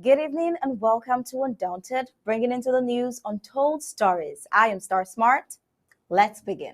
Good evening and welcome to Undaunted, bringing into the news untold stories. I am Star Smart. Let's begin.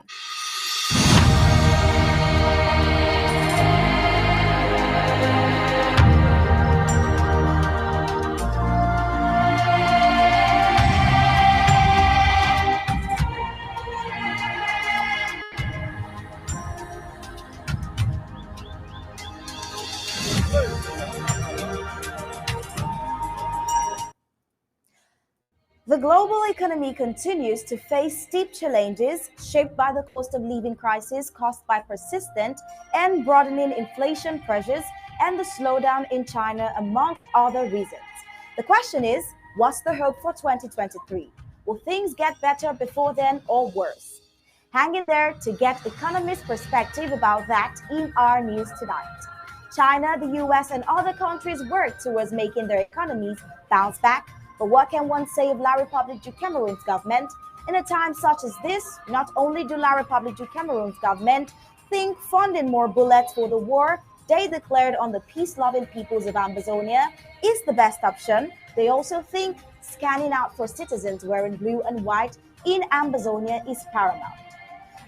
The global economy continues to face steep challenges shaped by the cost of living crisis caused by persistent and broadening inflation pressures and the slowdown in China, among other reasons. The question is, what's the hope for 2023? Will things get better before then or worse? Hang in there to get economists' perspective about that in our news tonight. China, the US, and other countries work towards making their economies bounce back. But what can one say of La République du Cameroon's government? In a time such as this, not only do La République du Cameroon's government think funding more bullets for the war they declared on the peace-loving peoples of Ambazonia is the best option, they also think scanning out for citizens wearing blue and white in Ambazonia is paramount.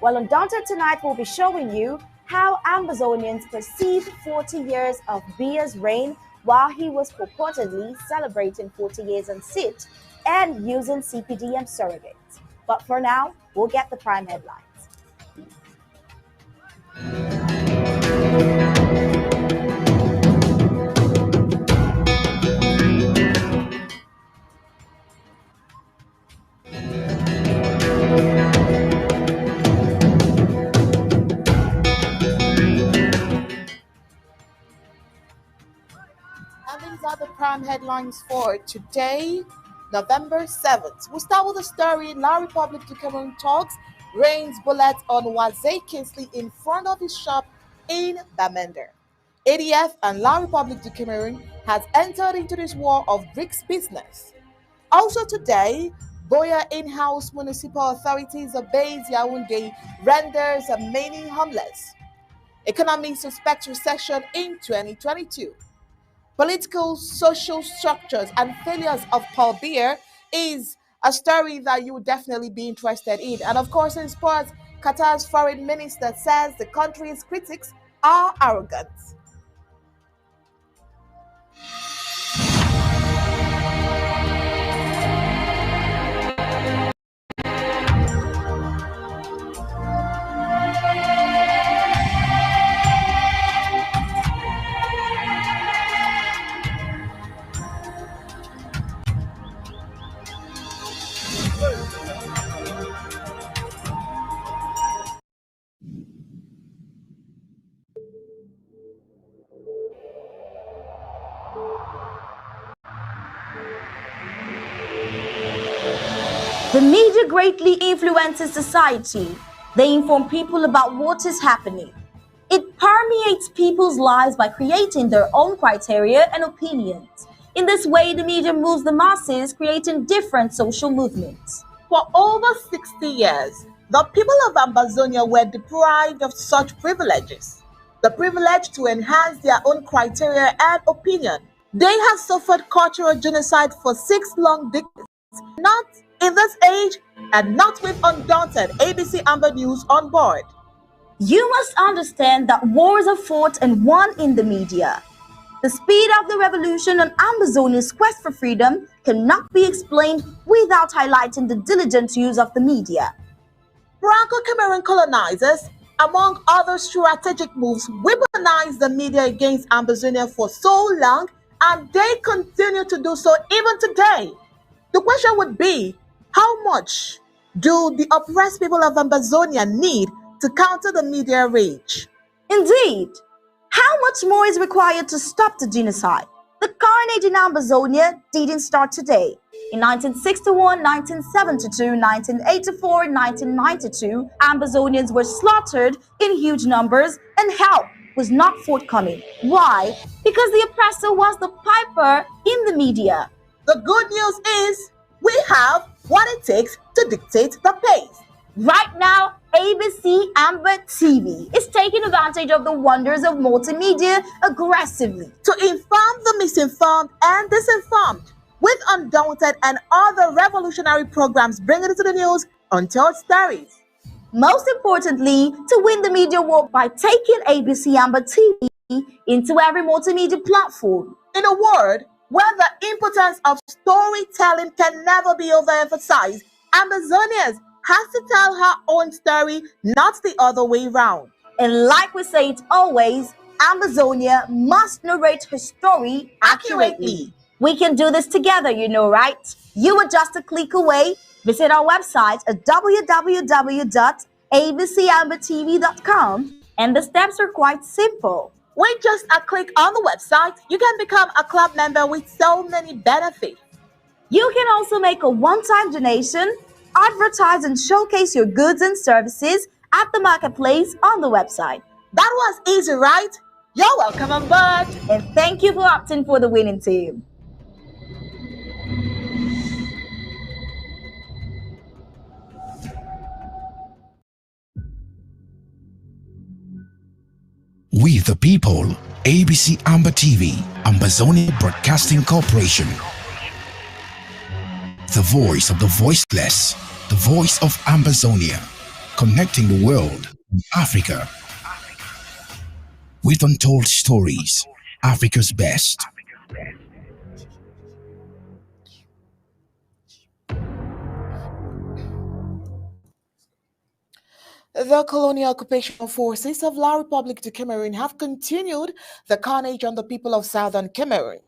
Well, Undaunted tonight will be showing you how Ambazonians perceive 40 years of Biya's reign while he was purportedly celebrating 40 years on seat and using CPD and surrogates. But for now, we'll get the prime headlines. These are the prime headlines for today, November 7th. We'll start with the story. La République du Cameroon talks, rains bullets on Wazé Kinsley in front of his shop in Bamenda. ADF and La République du Cameroon has entered into this war of bricks business. Also today, Boya in-house municipal authorities of Base Yaoundé renders many homeless. Economy suspects recession in 2022. Political, social structures and failures of Paul Biya is a story that you would definitely be interested in. And of course, in sports, Qatar's foreign minister says the country's critics are arrogant. The media greatly influences society. They inform people about what is happening. It permeates people's lives by creating their own criteria and opinions. In this way, the media moves the masses, creating different social movements. For over 60 years, the people of Ambazonia were deprived of such privileges. The privilege to enhance their own criteria and opinion. They have suffered cultural genocide for 6 long decades. Not in this age and not with Undaunted ABC Amba News on board. You must understand that wars are fought and won in the media. The speed of the revolution on Ambazonia's quest for freedom cannot be explained without highlighting the diligent use of the media. Franco-Cameroon colonizers, among other strategic moves, weaponized the media against Ambazonia for so long, and they continue to do so even today. The question would be, how much do the oppressed people of Ambazonia need to counter the media rage? Indeed, how much more is required to stop the genocide? The carnage in Amazonia didn't start today. In 1961, 1972, 1984, 1992, Amazonians were slaughtered in huge numbers and help was not forthcoming. Why? Because the oppressor was the piper in the media. The good news is we have what it takes to dictate the pace. Right now, ABC Amba TV is taking advantage of the wonders of multimedia aggressively to inform the misinformed and disinformed with Undaunted and other revolutionary programs bringing it to the news untold stories. Most importantly, to win the media war by taking ABC Amba TV into every multimedia platform. In a word, where the importance of storytelling can never be overemphasized, Amazonians has to tell her own story, not the other way round. And like we say it always, Amazonia must narrate her story accurately. We can do this together, you know, right? You are just a click away. Visit our website at www.abcambertv.com, and the steps are quite simple. With just a click on the website, you can become a club member with so many benefits. You can also make a one-time donation, advertise and showcase your goods and services at the marketplace on the website. That was easy, right? You're welcome on board. And thank you for opting for the winning team. We the people, ABC Amba TV, Ambazonia Broadcasting Corporation. The voice of the voiceless, the voice of Ambazonia, connecting the world with Africa. With untold stories, Africa's best. The colonial occupational forces of La Republique du Cameroon have continued the carnage on the people of southern Cameroon.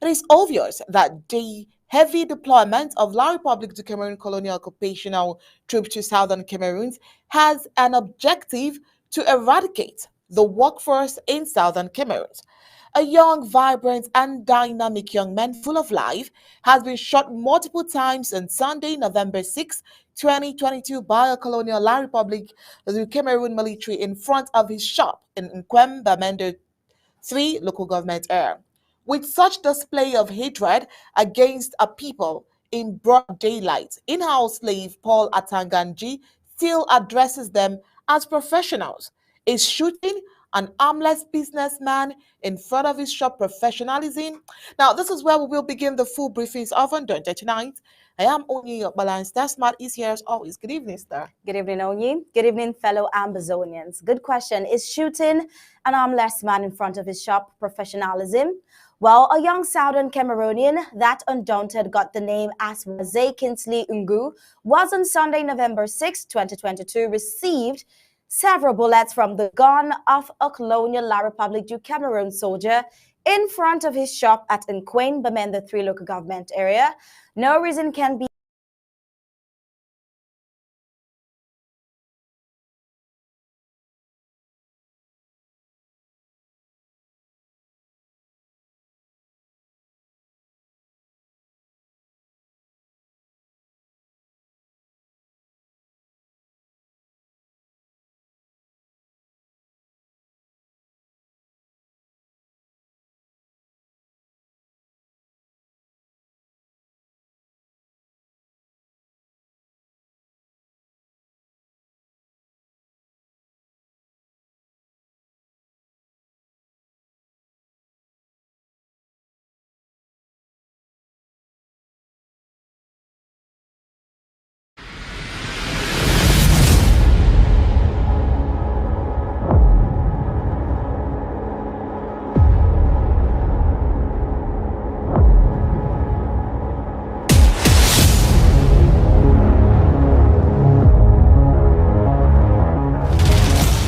It is obvious that the heavy deployment of La Republique du Cameroon colonial occupational troops to southern Cameroon has an objective to eradicate the workforce in southern Cameroon. A young, vibrant, and dynamic young man full of life has been shot multiple times on Sunday, November 6, 2022, by a colonial La Republique du Cameroon military in front of his shop in Nkwem, Bamenda 3 local government area. With such display of hatred against a people in broad daylight, in-house slave Paul Atanganji still addresses them as professionals. Is shooting an armless businessman in front of his shop professionalism? Now, this is where we will begin the full briefings of Undaunted tonight. I am Onyi, your balance. That smart is here as always. Good evening, sir. Good evening, Onyi. Good evening, fellow Ambazonians. Good question. Is shooting an armless man in front of his shop professionalism? Well, a young Southern Cameroonian that Undaunted got the name as Wazay Kinsley Ungu was on Sunday, November 6, 2022, received several bullets from the gun of a colonial La Republique du Cameroon soldier in front of his shop at Nkweng, Bamenda 3 local government area. No reason can be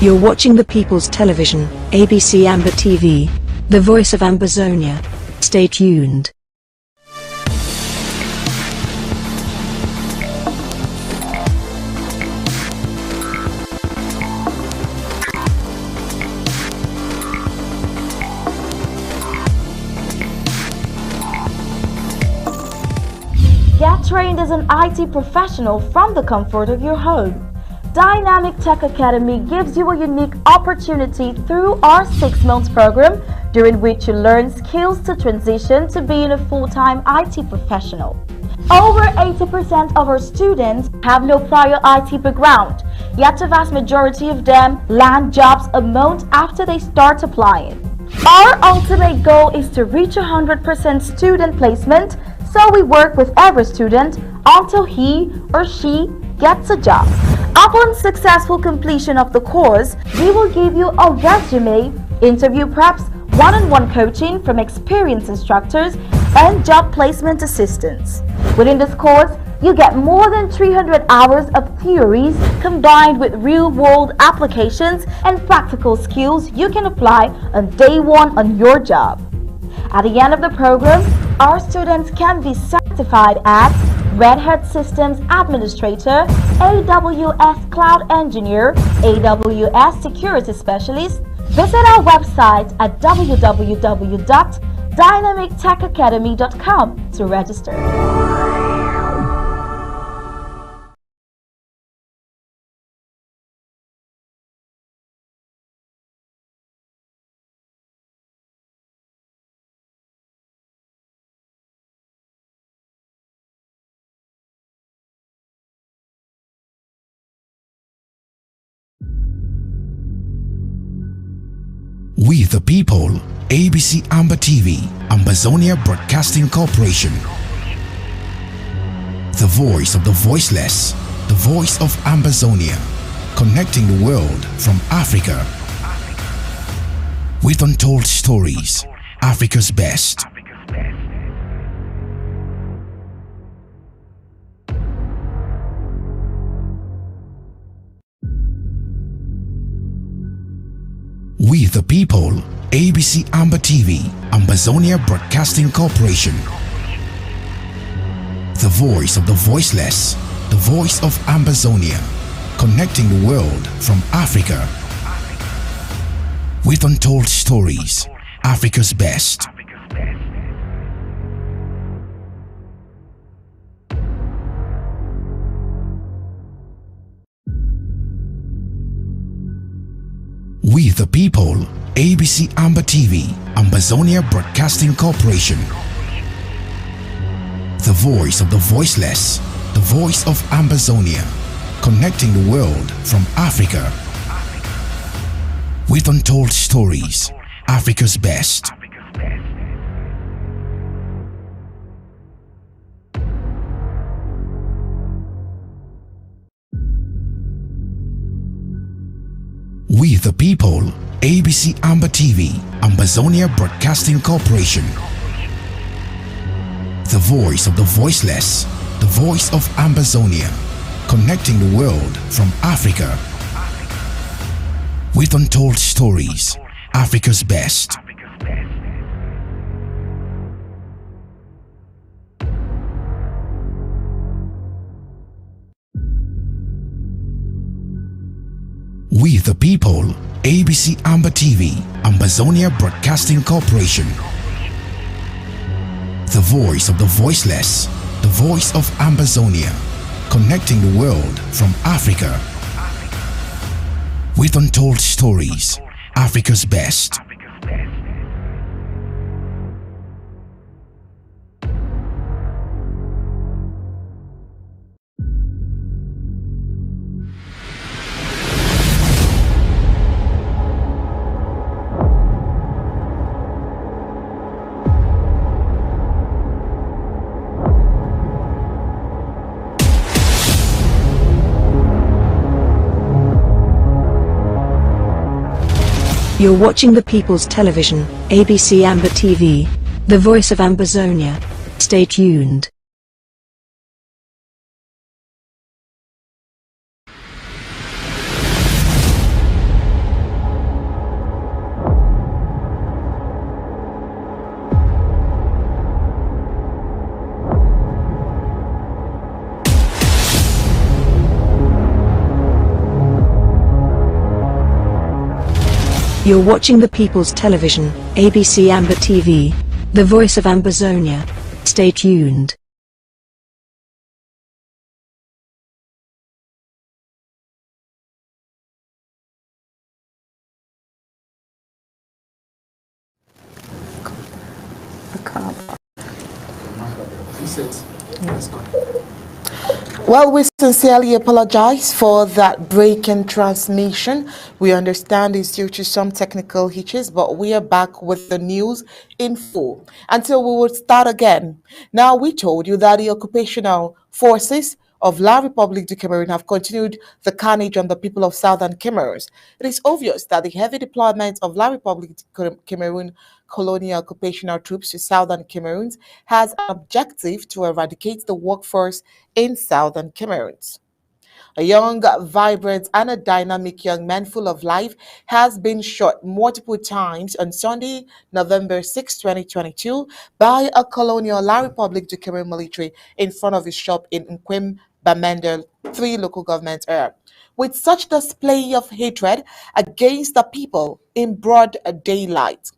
You're watching the People's Television, ABC Amba TV, the voice of Ambazonia. Stay tuned. Get trained as an IT professional from the comfort of your home. Dynamic Tech Academy gives you a unique opportunity through our 6-month program, during which you learn skills to transition to being a full-time IT professional. Over 80% of our students have no prior IT background, yet the vast majority of them land jobs a month after they start applying. Our ultimate goal is to reach 100% student placement, so we work with every student until he or she gets a job. Upon successful completion of the course, we will give you a resume, interview preps, one-on-one coaching from experienced instructors, and job placement assistance. Within this course, you get more than 300 hours of theories combined with real-world applications and practical skills you can apply on day one on your job. At the end of the program, our students can be certified as Red Hat Systems Administrator, AWS Cloud Engineer, AWS Security Specialist. Visit our website at www.dynamictechacademy.com to register. We the people, ABC Amba TV, Ambazonia Broadcasting Corporation. The voice of the voiceless, the voice of Ambazonia, connecting the world from Africa with untold stories, Africa's best. We the people, ABC Amba TV, Ambazonia Broadcasting Corporation. The voice of the voiceless, the voice of Ambazonia, connecting the world from Africa with untold stories, Africa's best. We the people, ABC Amba TV, Ambazonia Broadcasting Corporation. The voice of the voiceless, the voice of Ambazonia, connecting the world from Africa with untold stories, Africa's best. We the people, ABC Amba TV, Ambazonia Broadcasting Corporation. The voice of the voiceless, the voice of Ambazonia, connecting the world from Africa with untold stories, Africa's best. We the people, ABC Amba TV, Ambazonia Broadcasting Corporation. The voice of the voiceless, the voice of Ambazonia, connecting the world from Africa with untold stories, Africa's best. You're watching the People's Television, ABC Amba TV, the voice of Ambazonia. Stay tuned. You're watching the People's Television, ABC Amba TV, the voice of Ambazonia. Stay tuned. Well, we sincerely apologize for that break in transmission. We understand it's due to some technical hitches, but we are back with the news in full. Until we will start again. Now, we told you that the occupational forces of La République du Cameroon have continued the carnage on the people of southern Cameroon. It is obvious that the heavy deployment of La République du Cameroon colonial occupational troops to southern Cameroon has an objective to eradicate the workforce in southern Cameroon. A young, vibrant, and a dynamic young man full of life has been shot multiple times on Sunday, November 6, 2022, by a colonial La République du Cameroon military in front of his shop in Nkwem, Bamenda, 3 local government area. With such display of hatred against the people in broad daylight,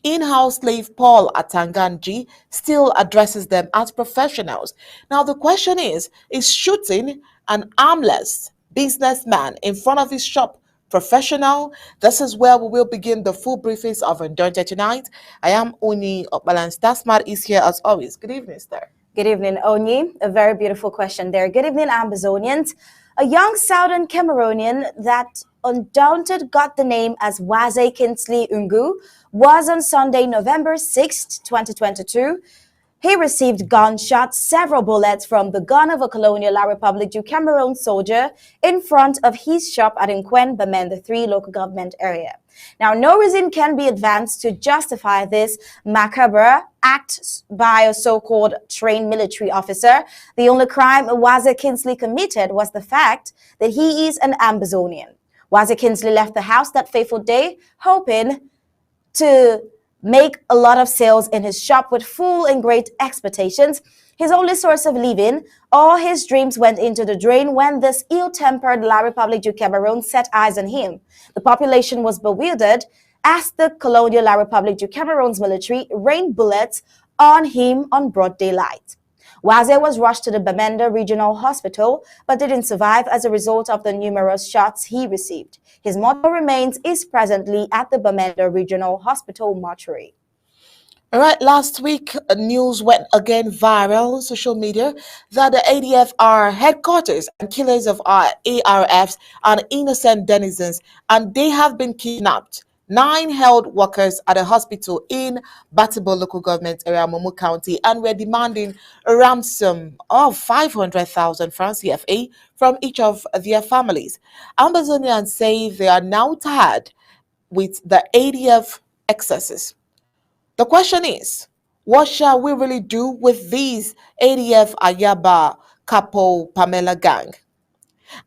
in-house slave Paul Atanganji still addresses them as professionals. Now the question is shooting an armless businessman in front of his shop professional? This is where we will begin the full briefings of Undaunted tonight. I am Uni Balance. Stasmar is here as always. Good evening, sir. Good evening, Onyi. A very beautiful question there. Good evening, Ambazonians. A young Southern Cameroonian that undaunted got the name as Waze Kinsley Ungu was on Sunday, November 6th, 2022. He received gunshots, several bullets from the gun of a colonial La République du Cameroon soldier in front of his shop at Nkwen, Bamenda 3 local government area. Now, no reason can be advanced to justify this macabre act by a so-called trained military officer. The only crime Waze Kinsley committed was the fact that he is an Ambazonian. Waze Kinsley left the house that fateful day, hoping to make a lot of sales in his shop with full and great expectations. His only source of living, all his dreams went into the drain when this ill-tempered La République du Cameroon set eyes on him. The population was bewildered as the colonial La République du Cameroon's military rained bullets on him on broad daylight. Waze was rushed to the Bamenda Regional Hospital but didn't survive as a result of the numerous shots he received. His mortal remains is presently at the Bamenda Regional Hospital mortuary. All right, last week, news went again viral on social media that the ADF are headquarters and killers of our ARFs and innocent denizens, and they have been kidnapped. 9 held workers at a hospital in Batibo local government area, Momo County, and were demanding a ransom of 500,000 francs CFA from each of their families. Ambazonians say they are now tired with the ADF excesses. The question is, what shall we really do with these ADF Ayaba Capo Pamela gang?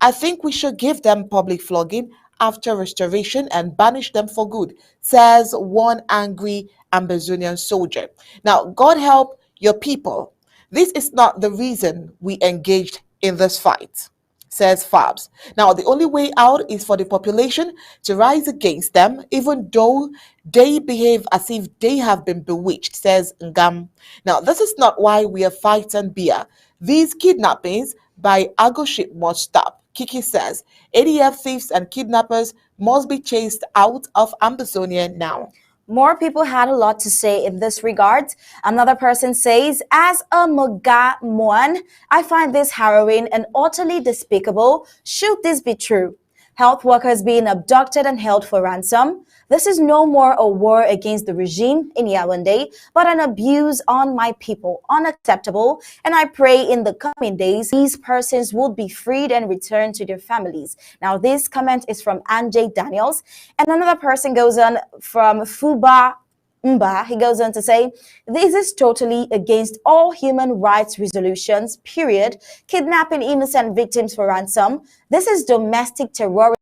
I think we should give them public flogging after restoration and banish them for good, says one angry Ambazonian soldier. Now, God help your people. This is not the reason we engaged in this fight, says Fabs. Now, the only way out is for the population to rise against them, even though they behave as if they have been bewitched, says Ngam. Now, this is not why we are fighting beer. These kidnappings by Argo ship must stop. Kiki says ADF thieves and kidnappers must be chased out of Ambazonia now. More people had a lot to say in this regard. Another person says, as a Muga Moan, I find this harrowing and utterly despicable. Should this be true? Health workers being abducted and held for ransom. This is no more a war against the regime in Yaoundé, but an abuse on my people. Unacceptable. And I pray in the coming days, these persons would be freed and returned to their families. Now, this comment is from Anjay Daniels. And another person goes on from Fuba Amba. He goes on to say, this is totally against all human rights resolutions, period. Kidnapping innocent victims for ransom. This is domestic terrorism.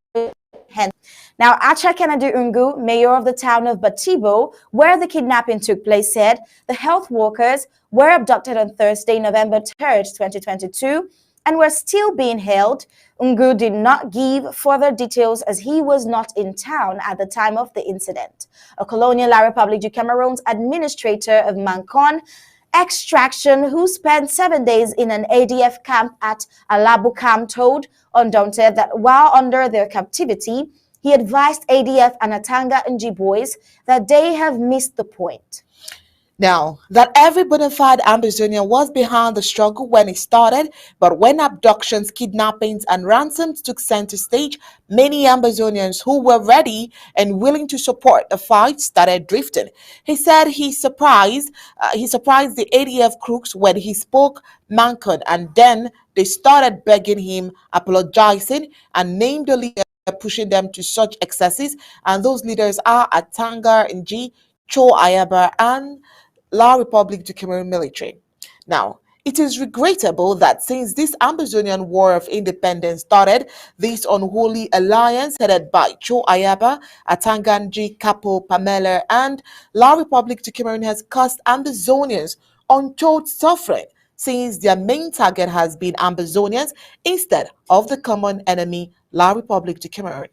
Now, Acha Kennedy Ungu, mayor of the town of Batibo, where the kidnapping took place, said the health workers were abducted on Thursday, November 3rd, 2022. and were still being held. Ungu did not give further details as he was not in town at the time of the incident. A colonial La République du Cameroon's administrator of Mancon extraction, who spent 7 days in an ADF camp at Alabukam, told Undaunted that while under their captivity, he advised ADF and Atanga Nji boys that they have missed the point. Now, that every bona fide Ambazonian was behind the struggle when it started, but when abductions, kidnappings, and ransoms took center stage, many Ambazonians who were ready and willing to support the fight started drifting. He said he surprised the ADF crooks when he spoke Mancon, and then they started begging him, apologizing, and named the leader pushing them to such excesses. And those leaders are Atanga Nji, Cho Ayaba, and La République du Cameroon military. Now, it is regrettable that since this Ambazonian War of Independence started, this unholy alliance headed by Cho Ayaba, Atanganji, Capo, Pamela, and La République du Cameroon has caused Ambazonians untold suffering, since their main target has been Ambazonians instead of the common enemy, La République du Cameroon.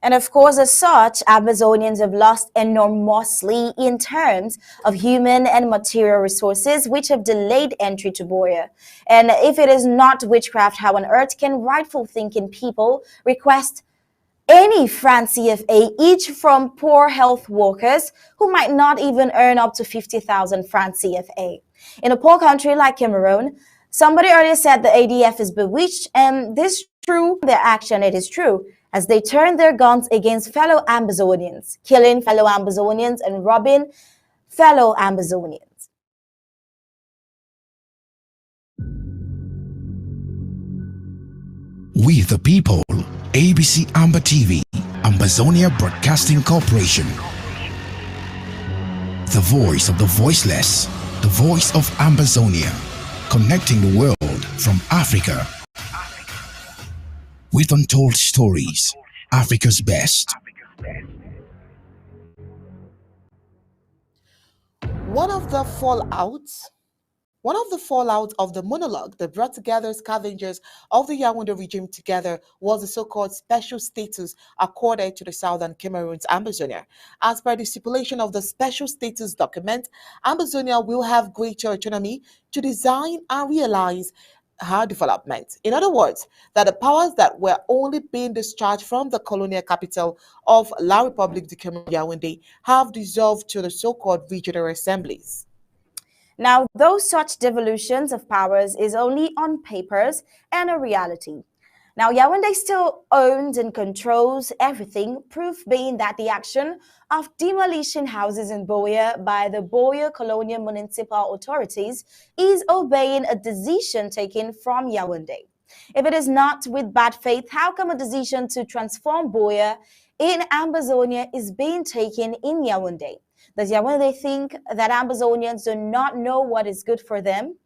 And of course, as such, Amazonians have lost enormously in terms of human and material resources, which have delayed entry to Boya. And if it is not witchcraft, how on earth can rightful thinking people request any franc CFA, each from poor health workers who might not even earn up to 50,000 franc CFA? In a poor country like Cameroon, somebody earlier said the ADF is bewitched, and this is true, their action, it is true, as they turn their guns against fellow Ambazonians, killing fellow Ambazonians and robbing fellow Ambazonians. We the people, ABC Amba TV, Ambazonia Broadcasting Corporation. The voice of the voiceless, the voice of Ambazonia, connecting the world from Africa with untold stories, Africa's best. One of the fallouts of the monologue that brought together scavengers of the Yaoundé regime together was the so-called special status accorded to the southern Cameroon's Ambazonia. As per the stipulation of the special status document, Ambazonia will have greater autonomy to design and realize her development. In other words, that the powers that were only being discharged from the colonial capital of La République du Cameroun, Yaoundé, have dissolved to the so-called regional assemblies. Now, those such devolutions of powers is only on papers and a reality. Now, Yaoundé still owns and controls everything, proof being that the action of demolishing houses in Boya by the Boya colonial municipal authorities is obeying a decision taken from Yaoundé. If it is not with bad faith, how come a decision to transform Boya in Ambazonia is being taken in Yaoundé? Does Yaoundé think that Ambazonians do not know what is good for them?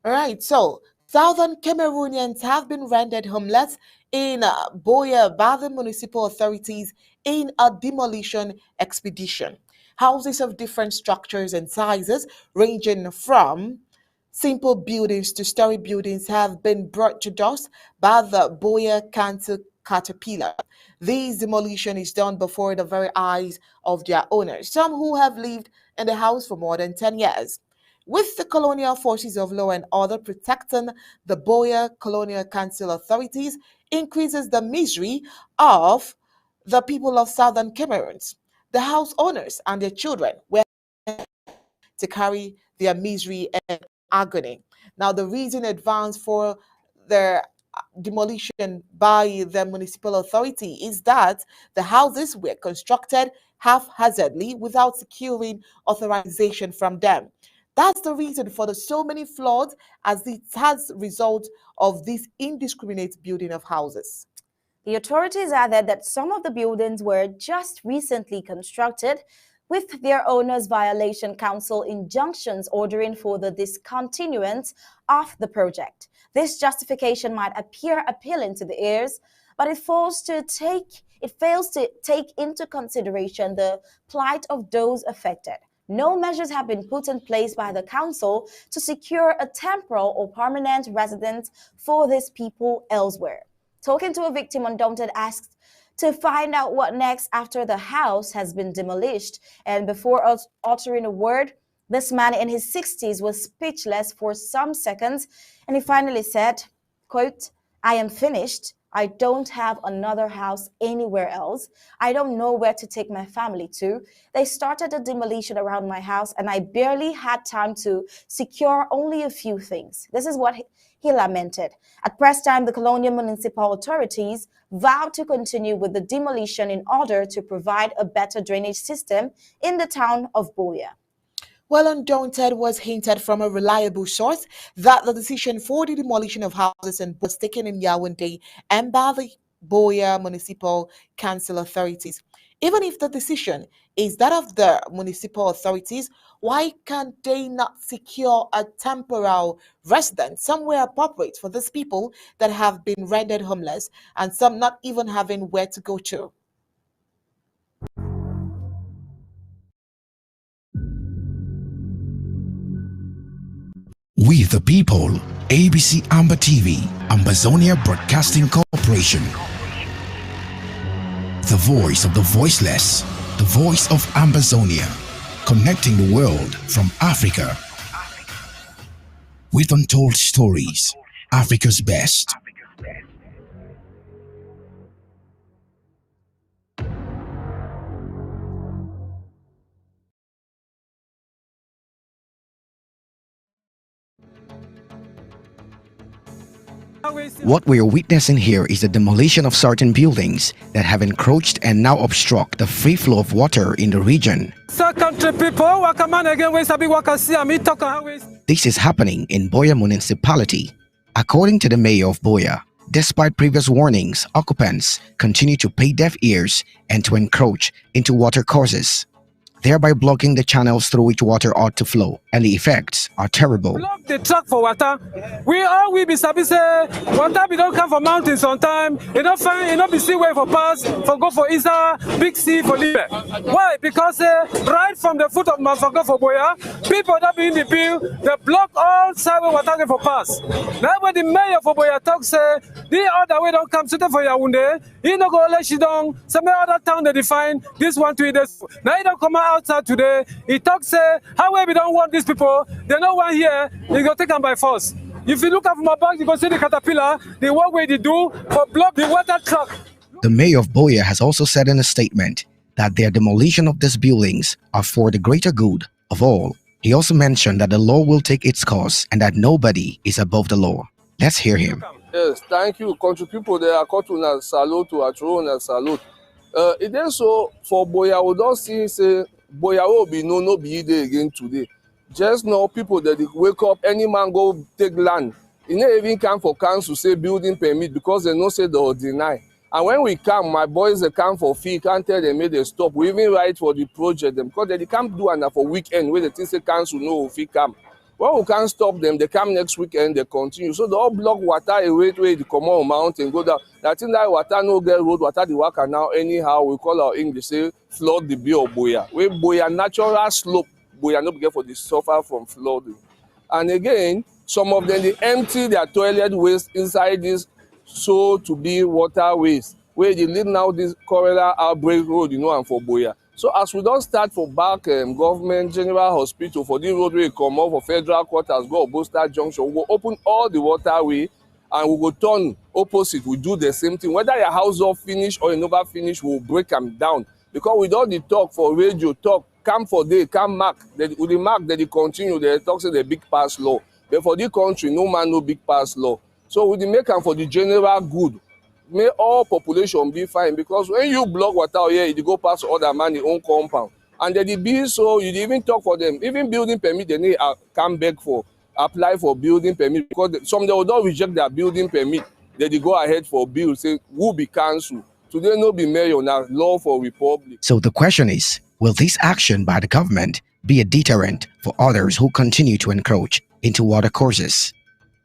All right, so southern Cameroonians have been rendered homeless in Boya by the municipal authorities in a demolition expedition. Houses of different structures and sizes, ranging from simple buildings to story buildings, have been brought to dust by the Boya Council caterpillar. This demolition is done before the very eyes of their owners, some who have lived in the house for more than 10 years. With the colonial forces of law and order protecting the Boya Colonial Council authorities, increases the misery of the people of southern Cameroons. The house owners and their children were to carry their misery and agony. Now, the reason advanced for their demolition by the municipal authority is that the houses were constructed haphazardly without securing authorization from them. That's the reason for the so many floods, as it has result of this indiscriminate building of houses. The authorities added that some of the buildings were just recently constructed, with their owners' violation council injunctions ordering for the discontinuance of the project. This justification might appear appealing to the ears, but it fails to take into consideration the plight of those affected. no measures have been put in place by the council to secure a temporal or permanent residence for these people elsewhere. Talking to a victim, Undaunted asked to find out what next after the house has been demolished. And before uttering a word, this man in his 60s was speechless for some seconds, and he finally said, quote, "I am finished. I don't have another house anywhere else. I don't know where to take my family to. They started a demolition around my house, and I barely had time to secure only a few things." This is what he lamented. At press time, the colonial municipal authorities vowed to continue with the demolition in order to provide a better drainage system in the town of Boya. Well, Undaunted was hinted from a reliable source that the decision for the demolition of houses was taken in Yaoundé and by the Boya Municipal Council authorities. Even if the decision is that of the municipal authorities, why can't they not secure a temporal residence somewhere appropriate for these people that have been rendered homeless and some not even having where to go to? We the people, ABC Amba TV, Ambazonia Broadcasting Corporation. The voice of the voiceless, the voice of Ambazonia, connecting the world from Africa. With untold stories, Africa's best. What we are witnessing here is the demolition of certain buildings that have encroached and now obstruct the free flow of water in the region. This is happening in Boya municipality. According to the mayor of Boya, despite previous warnings, occupants continue to pay deaf ears and to encroach into water courses, thereby blocking the channels through which water ought to flow, and the effects are terrible. Block the track for water. We be service water we don't come from mountains on time. You don't find, you don't be see way for pass, for go for Isa, big sea for Libe. Why? Because right from the foot of Mafaka for Boya, people that be in the bill, they block all sideway water for pass. Now when the mayor for Boya talks, the other way don't come to for Yaoundé, he no go let you down. Some other town they define this one to this. Now he don't come outside today. He talks, how we don't want these people, they no one here, they go take them by force. If you look at my back, you go see the caterpillar, the one way they do for block the water truck. The mayor of Boya has also said in a statement that their demolition of these buildings are for the greater good of all. He also mentioned that the law will take its course and that nobody is above the law. Let's hear him. Yes, thank you, country people. They are called to salute, to atro and salute. It is so for Boya, we don't see say Boya will be no be there again today. Just know people that they wake up, any man go take land. It never even come for council say building permit because they no say they will deny. And when we come, my boys they come for fee, can't tell them make they stop. We even write for the project them because they can't do enough for weekend where they think say council no fee come. When we can't stop them, they come next weekend, they continue. So they all block water away where they come on mountain, go down. I think that water no get road, water the worker now anyhow. We call our English say flood the bay of Boya. Where Boya natural slope, Boya no get for the suffer from flooding. And again, some of them they empty their toilet waste inside this so to be water waste. Where they lead now this cholera outbreak road, you know, and for Boya. So as we don't start for back government general hospital for the roadway come up for federal quarters, go Bosta Junction, we go open all the waterway and we go turn opposite. We do the same thing. Whether your house all finish or you never finish, we'll break them down. Because with all the talk for radio, talk, come for day, come mark. With the mark that they continue, they talk say the big pass law. But for the country, no man no big pass law. So with the make them for the general good. May all population be fine because when you block water here, you go past other man in own compound. And then the bill, so you even talk for them. Even building permit, they need come back for, apply for building permit because some they will not reject their building permit. Then they go ahead for bill, say, who be cancelled. Today no be mayor, now law for republic. So the question is, will this action by the government be a deterrent for others who continue to encroach into water courses?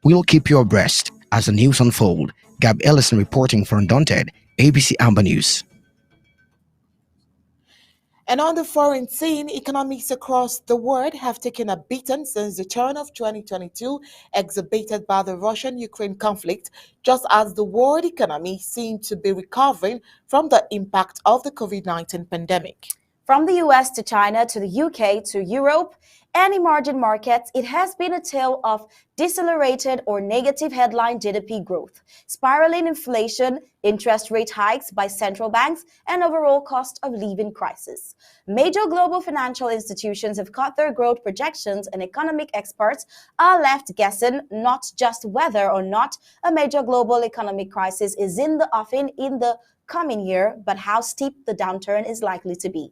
We'll keep you abreast as the news unfold. Gab Ellison reporting for Undaunted, ABC Amba News. And on the foreign scene, economies across the world have taken a beating since the turn of 2022, exacerbated by the Russian-Ukraine conflict, just as the world economy seemed to be recovering from the impact of the COVID-19 pandemic. From the US to China to the UK to Europe and emerging markets, it has been a tale of decelerated or negative headline GDP growth, spiraling inflation, interest rate hikes by central banks, and overall cost of living crisis. Major global financial institutions have cut their growth projections, and economic experts are left guessing not just whether or not a major global economic crisis is in the offing in the coming year, but how steep the downturn is likely to be.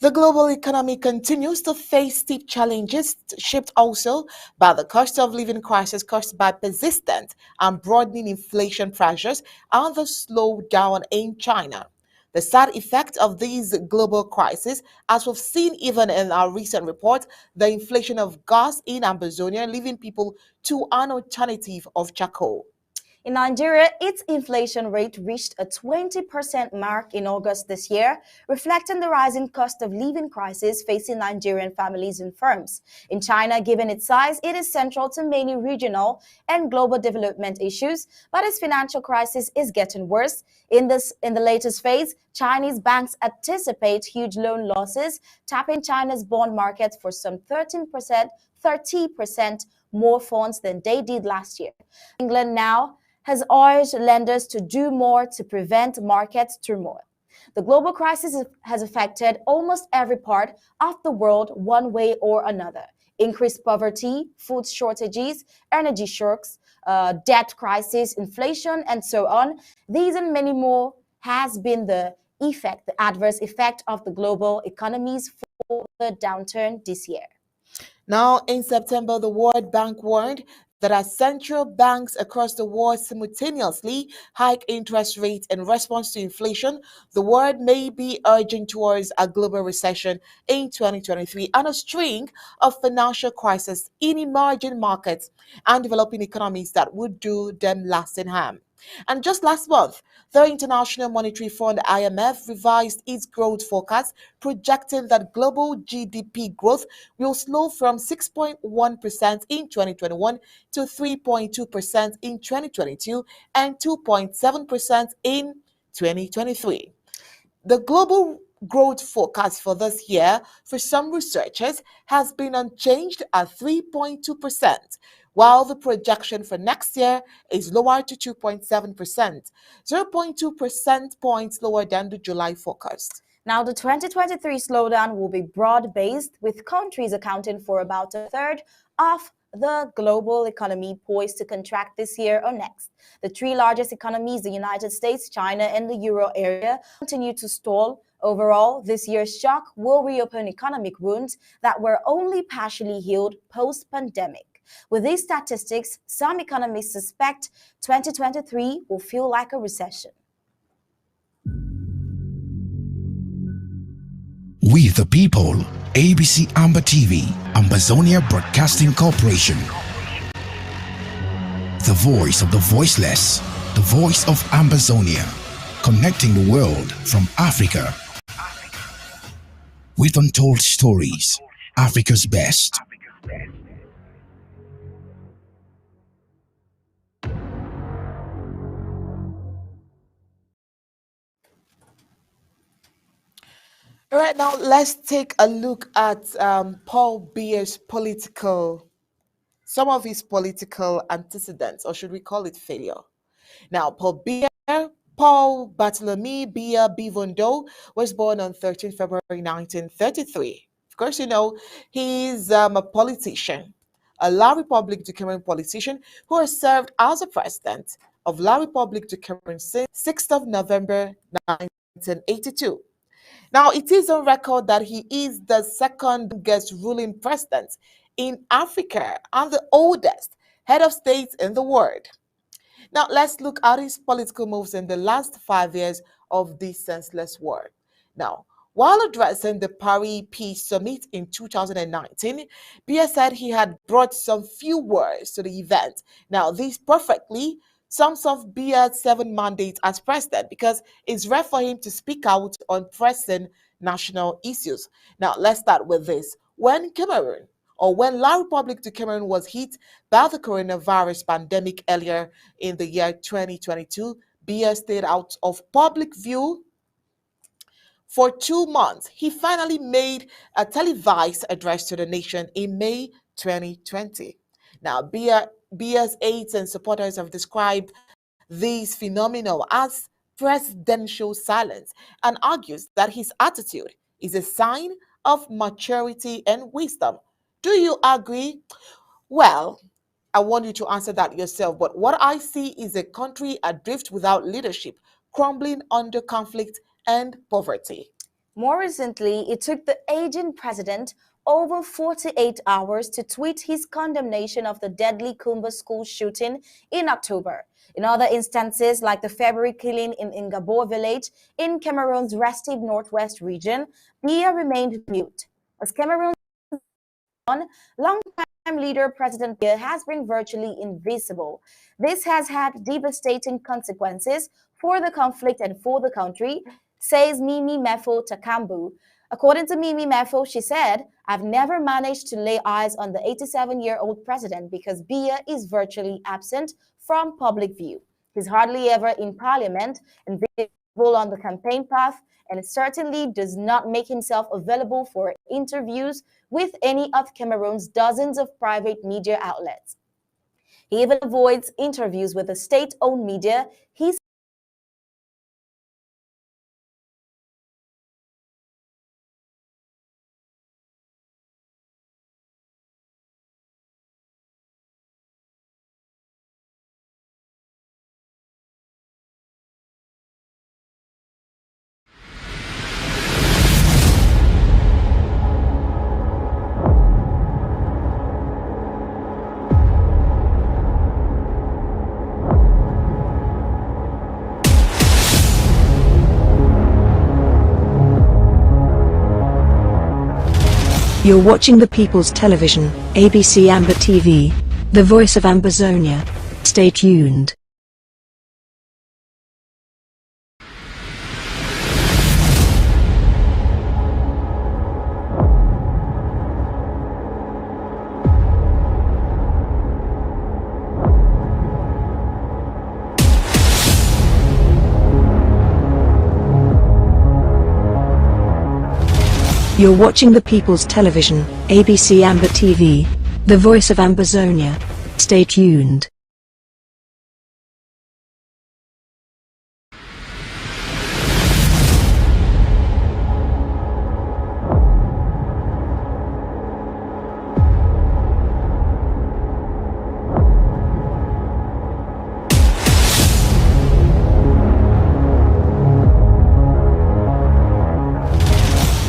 The global economy continues to face steep challenges, shaped also by the cost of living crisis caused by persistent and broadening inflation pressures and the slowdown in China. The sad effect of these global crises, as we've seen even in our recent report, the inflation of gas in Amazonia, leaving people to an alternative of charcoal. In Nigeria, its inflation rate reached a 20% mark in August this year, reflecting the rising cost of living crisis facing Nigerian families and firms. In China, given its size, it is central to many regional and global development issues, but its financial crisis is getting worse. In the latest phase, Chinese banks anticipate huge loan losses, tapping China's bond market for some 30% more funds than they did last year. England now has urged lenders to do more to prevent market turmoil. The global crisis has affected almost every part of the world one way or another. Increased poverty, food shortages, energy shocks, debt crisis, inflation, and so on. These and many more has been the adverse effect of the global economies for the downturn this year. Now, in September, the World Bank warned that as central banks across the world simultaneously hike interest rates in response to inflation, the world may be urging towards a global recession in 2023 and a string of financial crises in emerging markets and developing economies that would do them lasting harm. And just last month, the International Monetary Fund (IMF) revised its growth forecast, projecting that global GDP growth will slow from 6.1% in 2021 to 3.2% in 2022 and 2.7% in 2023. The global growth forecast for this year for some researchers has been unchanged at 3.2%, while the projection for next year is lower to 2.7%, 0.2 percent points lower than the July forecast. Now, the 2023 slowdown will be broad-based, with countries accounting for about a third of the global economy poised to contract this year or next. The three largest economies, the United States, China, and the euro area, continue to stall. Overall, this year's shock will reopen economic wounds that were only partially healed post-pandemic. With these statistics, some economists suspect 2023 will feel like a recession. We the people, ABC Amba TV, Ambazonia Broadcasting Corporation. The voice of the voiceless, the voice of Ambazonia, connecting the world from Africa with untold stories, Africa's best. All right, now let's take a look at Paul Biya's some of his political antecedents, or should we call it failure? Now, Paul Bartholomew Biya Bivondo was born on 13 February 1933. Of course, you know, he's a politician, a La Republique du Cameroon politician who has served as a president of La Republique du Cameroon since 6th of November 1982. Now, it is on record that he is the second youngest ruling president in Africa and the oldest head of state in the world. Now, let's look at his political moves in the last 5 years of this senseless war. Now, while addressing the Paris Peace Summit in 2019, Biya said he had brought some few words to the event. Now, this perfectly sums of Biya's 7 mandates as president because it's rare for him to speak out on pressing national issues. Now, let's start with this. When La Republic du Cameroon was hit by the coronavirus pandemic earlier in the year 2022, Biya stayed out of public view for 2 months. He finally made a televised address to the nation in May 2020. Now, Biya's aides and supporters have described these phenomena as presidential silence and argues that his attitude is a sign of maturity and wisdom. Do you agree? Well, I want you to answer that yourself. But what I see is a country adrift without leadership, crumbling under conflict and poverty. More recently, it took the aging president over 48 hours to tweet his condemnation of the deadly Kumba school shooting in October. In other instances, like the February killing in Ingabo village in Cameroon's restive northwest region, Biya remained mute. As Cameroon's longtime leader President Biya has been virtually invisible. This has had devastating consequences for the conflict and for the country, says Mimi Mefo Takambu. According to Mimi Mefo, she said, I've never managed to lay eyes on the 87-year-old president because Biya is virtually absent from public view. He's hardly ever in parliament and visible on the campaign path, and certainly does not make himself available for interviews with any of Cameroon's dozens of private media outlets. He even avoids interviews with the state-owned media. You're watching the People's Television, ABC Amba TV, the voice of Ambazonia. Stay tuned. You're watching the People's Television, ABC Amba TV, the voice of Ambazonia. Stay tuned.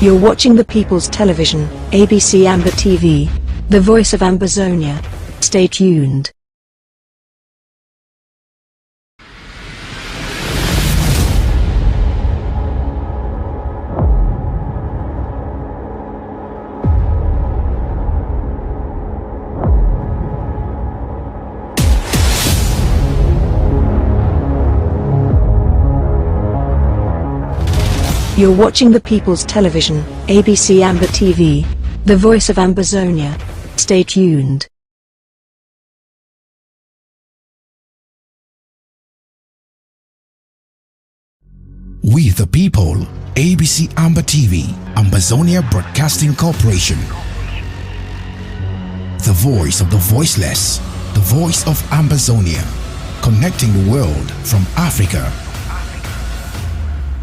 You're watching the People's Television, ABC Amba TV, the voice of Ambazonia. Stay tuned. You're watching the People's Television, ABC Amba TV, the voice of Ambazonia. Stay tuned. We the people, ABC Amba TV, Ambazonia Broadcasting Corporation. The voice of the voiceless, the voice of Ambazonia, connecting the world from Africa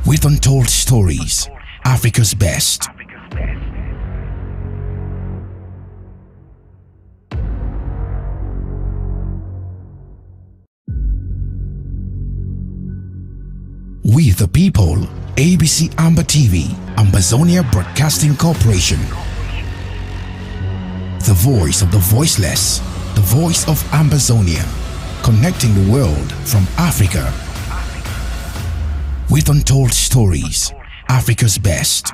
with untold stories, Africa's best. We the people, ABC Amba TV, Ambazonia Broadcasting Corporation. The voice of the voiceless, the voice of Ambazonia, connecting the world from Africa with untold stories, Africa's best.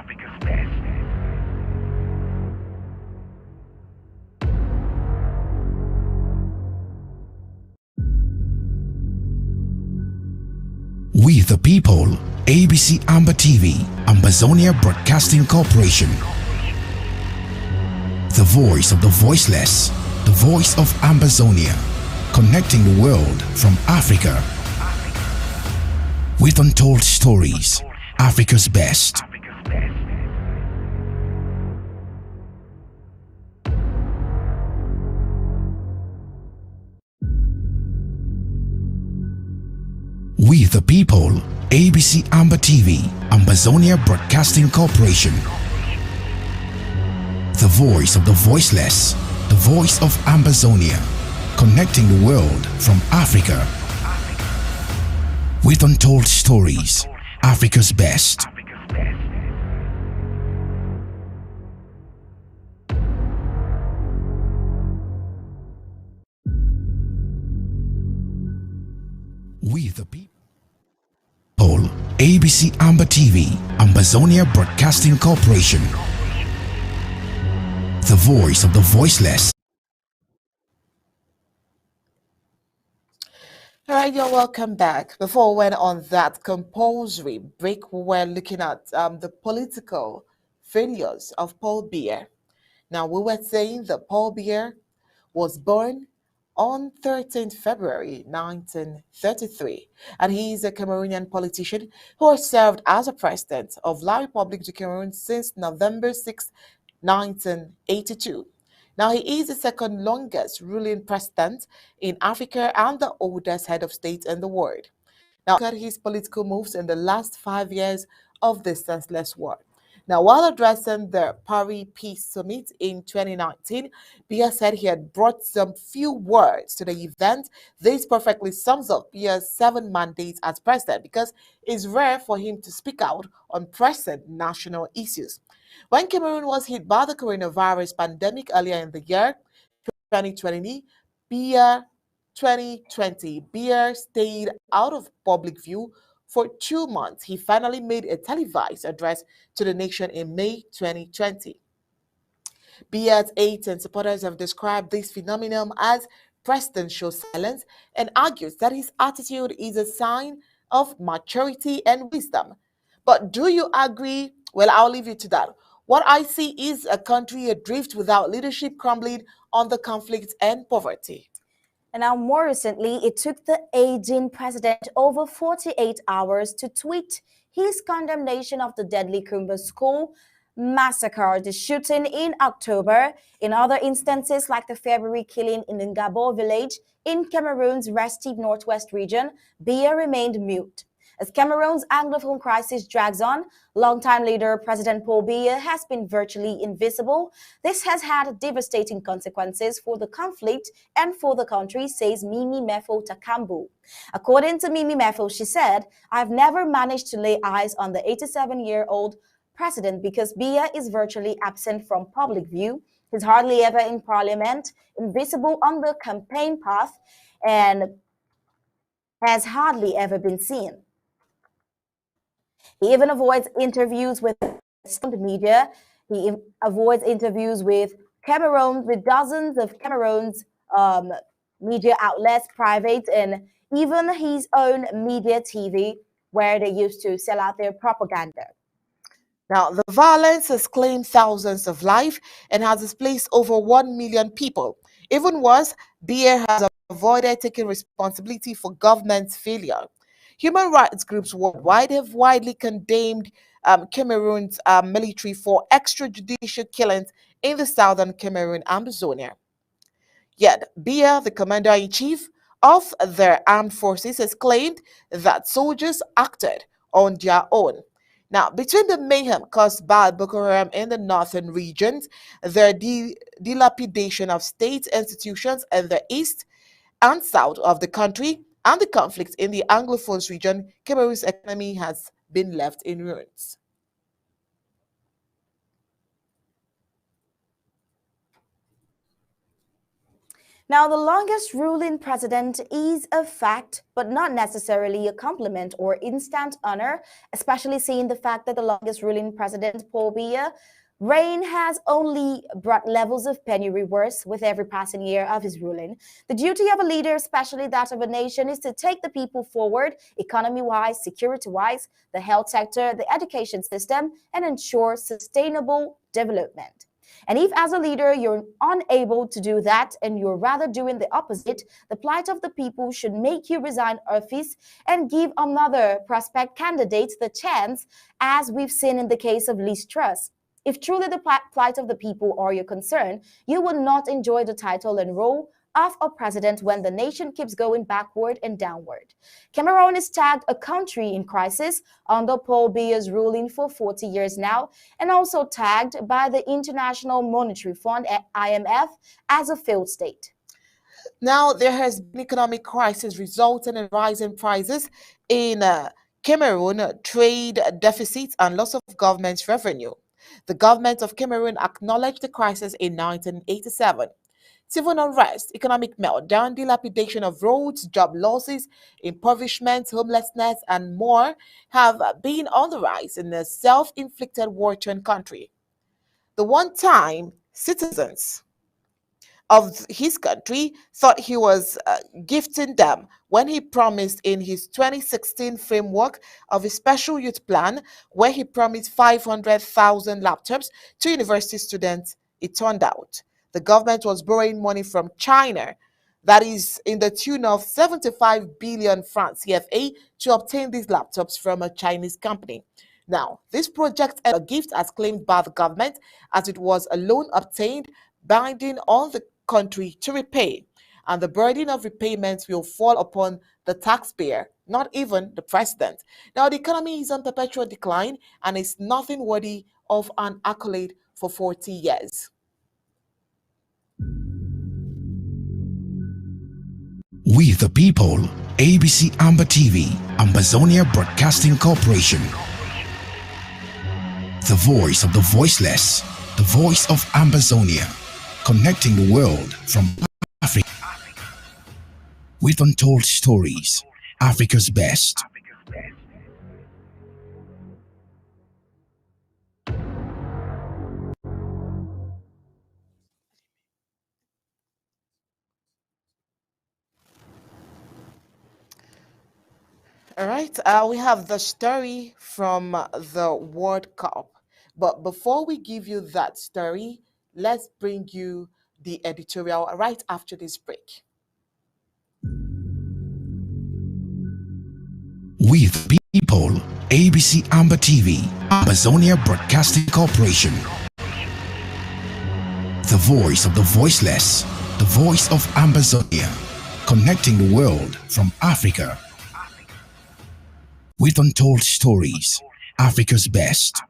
the people, ABC Amba TV, Ambazonia Broadcasting Corporation. The voice of the voiceless, the voice of Ambazonia, connecting the world from Africa. With untold stories, Africa's best. We the people, ABC Amba TV, Ambazonia Broadcasting Corporation. The voice of the voiceless, the voice of Ambazonia, connecting the world from Africa. With untold stories, Africa's best. We the people, ABC Amba TV, Ambazonia Broadcasting Corporation. The voice of the voiceless. All right, you're welcome back. Before we went on that compulsory break, we were looking at the political failures of Paul Biya. Now, we were saying that Paul Biya was born on 13th February 1933, and he is a Cameroonian politician who has served as a president of La République du Cameroon since November 6, 1982. Now, he is the second longest ruling president in Africa and the oldest head of state in the world. Now, look at his political moves in the last 5 years of the senseless war. Now, while addressing the Paris Peace Summit in 2019, Biya said he had brought some few words to the event. This perfectly sums up Biya's 7 mandates as president because it's rare for him to speak out on pressing national issues. When Cameroon was hit by the coronavirus pandemic earlier in the year, 2020, Biya 2020, Biya stayed out of public view for 2 months. He finally made a televised address to the nation in May 2020. Biya's aides and supporters have described this phenomenon as presidential silence and argues that his attitude is a sign of maturity and wisdom. But do you agree? Well, I'll leave you to that. What I see is a country adrift without leadership, crumbling under conflict and poverty. And now, more recently, it took the aging president over 48 hours to tweet his condemnation of the deadly Kumba school massacre, the shooting in October. In other instances, like the February killing in Ngabo village in Cameroon's restive northwest region, Biya remained mute. As Cameroon's Anglophone crisis drags on, longtime leader President Paul Biya has been virtually invisible. This has had devastating consequences for the conflict and for the country, says Mimi Mefo Takambu. According to Mimi Mefo, she said, "I've never managed to lay eyes on the 87-year-old president because Biya is virtually absent from public view. He's hardly ever in parliament, invisible on the campaign path, and has hardly ever been seen. He even avoids interviews with the media. He avoids interviews with Cameroon, with dozens of Cameroon's media outlets, private, and even his own media TV, where they used to sell out their propaganda." Now, the violence has claimed thousands of lives and has displaced over 1 million people. Even worse, Biya has avoided taking responsibility for government's failure. Human rights groups worldwide have widely condemned Cameroon's military for extrajudicial killings in the southern Cameroon Amazonia. Yet, Biya, the commander-in-chief of their armed forces, has claimed that soldiers acted on their own. Now, between the mayhem caused by Boko Haram in the northern regions, the dilapidation of state institutions in the east and south of the country, and the conflict in the Anglophone region, Cameroon's economy has been left in ruins. Now, the longest ruling president is a fact, but not necessarily a compliment or instant honor, especially seeing the fact that the longest ruling president, Paul Biya, Rain has only brought levels of penury worse with every passing year of his ruling. The duty of a leader, especially that of a nation, is to take the people forward, economy-wise, security-wise, the health sector, the education system, and ensure sustainable development. And if as a leader you're unable to do that and you're rather doing the opposite, the plight of the people should make you resign office and give another prospect candidate the chance, as we've seen in the case of Liz Truss. If truly the plight of the people are your concern, you will not enjoy the title and role of a president when the nation keeps going backward and downward. Cameroon is tagged a country in crisis under Paul Biya's ruling for 40 years now, and also tagged by the International Monetary Fund (IMF) as a failed state. Now, there has been economic crisis resulting in rising prices in Cameroon, trade deficits, and loss of government revenue. The government of Cameroon acknowledged the crisis in 1987. Civil unrest, economic meltdown, dilapidation of roads, job losses, impoverishment, homelessness, and more have been on the rise in a self-inflicted war-torn country. The one-time citizens of his country thought he was gifting them when he promised in his 2016 framework of his special youth plan, where he promised 500,000 laptops to university students. It turned out the government was borrowing money from China, that is in the tune of 75 billion francs CFA, to obtain these laptops from a Chinese company. Now, this project is a gift as claimed by the government, as it was a loan obtained binding on the country to repay, and the burden of repayments will fall upon the taxpayer, not even the president. Now, the economy is on perpetual decline and is nothing worthy of an accolade for 40 years. We the people, ABC Amba TV, Ambazonia Broadcasting Corporation. The voice of the voiceless, the voice of Ambazonia, connecting the world from Africa with untold stories, Africa's best. All right, we have the story from the World Cup. But before we give you that story, let's bring you the editorial right after this break. We the people, ABC Amba TV, Ambazonia Broadcasting Corporation. The voice of the voiceless, the voice of Ambazonia, connecting the world from Africa with untold stories, Africa's best.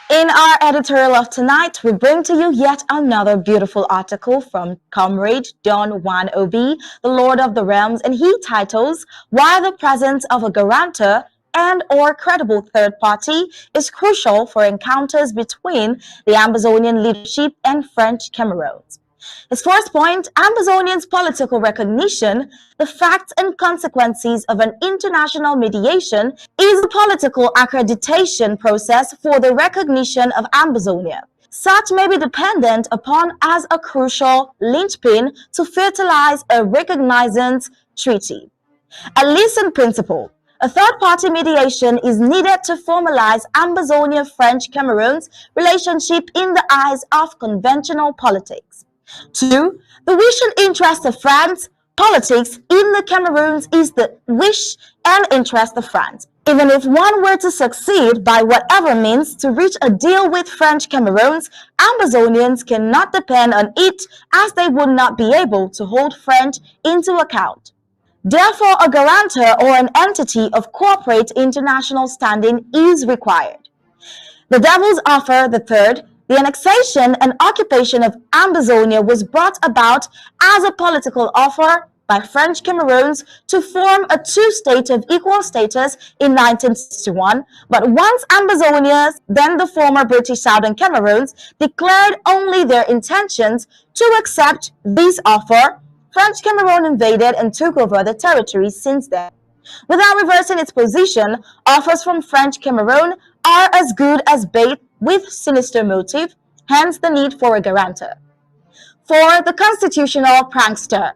In our editorial of tonight, we bring to you yet another beautiful article from Comrade Don Juan Obi, the Lord of the Realms, and he titles, "Why the Presence of a Guarantor and or credible third party is crucial for encounters between the Ambazonian leadership and French Cameroons." His first point, Ambazonians' political recognition, the facts and consequences of an international mediation, is a political accreditation process for the recognition of Ambazonia. Such may be dependent upon as a crucial linchpin to fertilize a recognizance treaty. A listen principle. A third-party mediation is needed to formalize Ambazonia-French Cameroon's relationship in the eyes of conventional politics. 2. The wish and interest of France. Politics in the Cameroons is the wish and interest of France. Even if one were to succeed by whatever means to reach a deal with French Cameroons, Ambazonians cannot depend on it, as they would not be able to hold French into account. Therefore, a guarantor or an entity of corporate international standing is required. The Devil's Offer, the third, the annexation and occupation of Ambazonia was brought about as a political offer by French Cameroons to form a two-state of equal status in 1961, but once Ambazonians, then the former British Southern Cameroons, declared only their intentions to accept this offer, French Cameroon invaded and took over the territory since then. Without reversing its position, offers from French Cameroon are as good as bait with sinister motive, hence the need for a guarantor. 4. The constitutional prankster.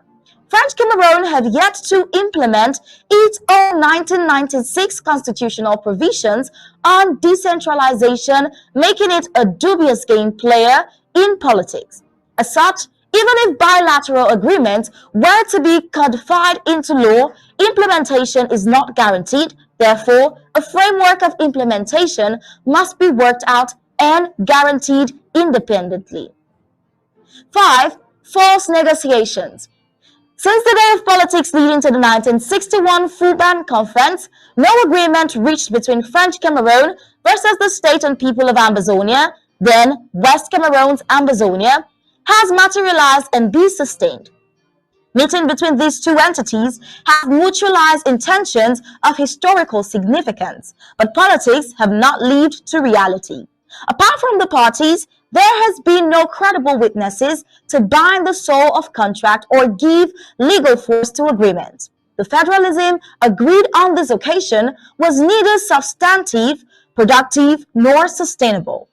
French Cameroon have yet to implement its own 1996 constitutional provisions on decentralization, making it a dubious game player in politics. As such, even if bilateral agreements were to be codified into law, implementation is not guaranteed. Therefore, a framework of implementation must be worked out and guaranteed independently. 5. False negotiations. Since the day of politics leading to the 1961 Fuban Conference, no agreement reached between French Cameroon versus the state and people of Ambazonia, then West Cameroon's Ambazonia, has materialized and be sustained. Meeting between these two entities have mutualized intentions of historical significance, but politics have not lived to reality. Apart from the parties, there has been no credible witnesses to bind the soul of contract or give legal force to agreement. The federalism agreed on this occasion was neither substantive, productive, nor sustainable.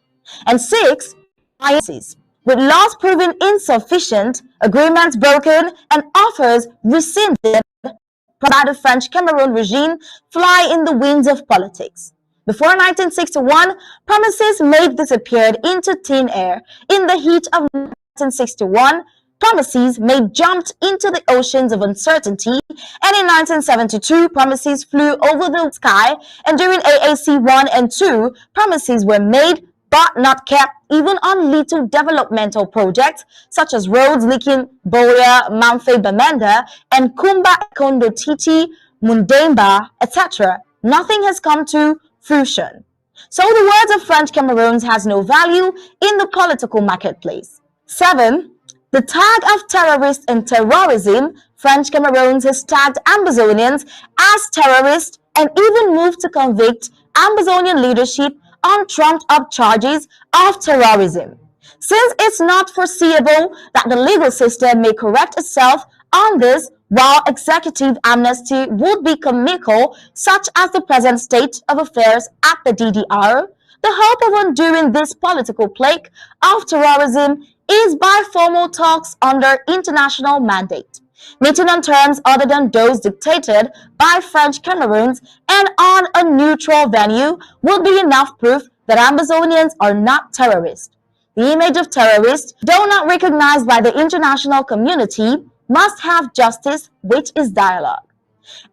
And 6. Alliances. With laws proving insufficient, agreements broken, and offers rescinded by the French Cameroon regime fly in the winds of politics. Before 1961, promises made disappeared into thin air. In the heat of 1961, promises made jumped into the oceans of uncertainty, and in 1972, promises flew over the sky, and during AAC 1 and 2, promises were made but not kept, even on little developmental projects such as roads linking Boya, Mamfe Bamenda, and Kumba Kondo Titi, Mundemba, etc. Nothing has come to fruition. So the words of French Cameroon has no value in the political marketplace. 7. The tag of terrorist and terrorism. French Cameroon has tagged Ambazonians as terrorists and even moved to convict Ambazonian leadership on trumped-up charges of terrorism. Since it's not foreseeable that the legal system may correct itself on this, while executive amnesty would be comical, such as the present state of affairs at the DDR, the hope of undoing this political plague of terrorism is by formal talks under international mandate. Meeting on terms other than those dictated by French Cameroon and on a neutral venue will be enough proof that Ambazonians are not terrorists. The image of terrorists, though not recognized by the international community, must have justice, which is dialogue.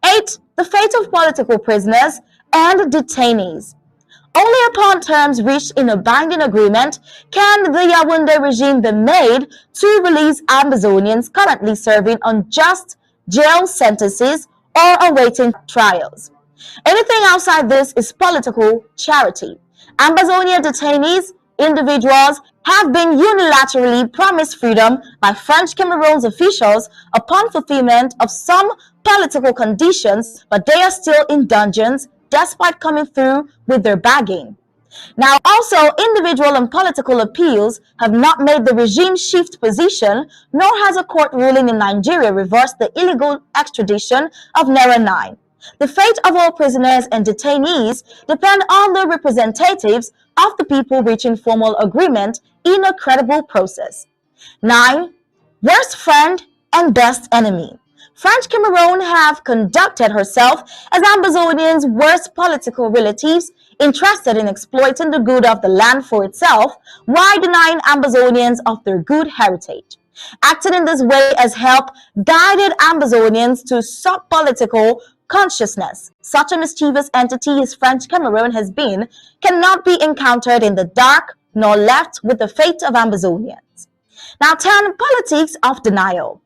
8. The fate of political prisoners and detainees. Only upon terms reached in a binding agreement can the Yaoundé regime be made to release Ambazonians currently serving unjust jail sentences or awaiting trials. Anything outside this is political charity. Ambazonia detainees, individuals, have been unilaterally promised freedom by French Cameroon's officials upon fulfillment of some political conditions, but they are still in dungeons despite coming through with their bagging. Now, also, individual and political appeals have not made the regime shift position, nor has a court ruling in Nigeria reversed the illegal extradition of Naira 9. The fate of all prisoners and detainees depend on the representatives of the people reaching formal agreement in a credible process. 9. Worst friend and best enemy. French Cameroon have conducted herself as Ambazonians' worst political relatives, interested in exploiting the good of the land for itself, while denying Ambazonians of their good heritage. Acting in this way as help guided Ambazonians to sub-political consciousness. Such a mischievous entity as French Cameroon has been cannot be encountered in the dark nor left with the fate of Ambazonians. Now 10. Politics of denial.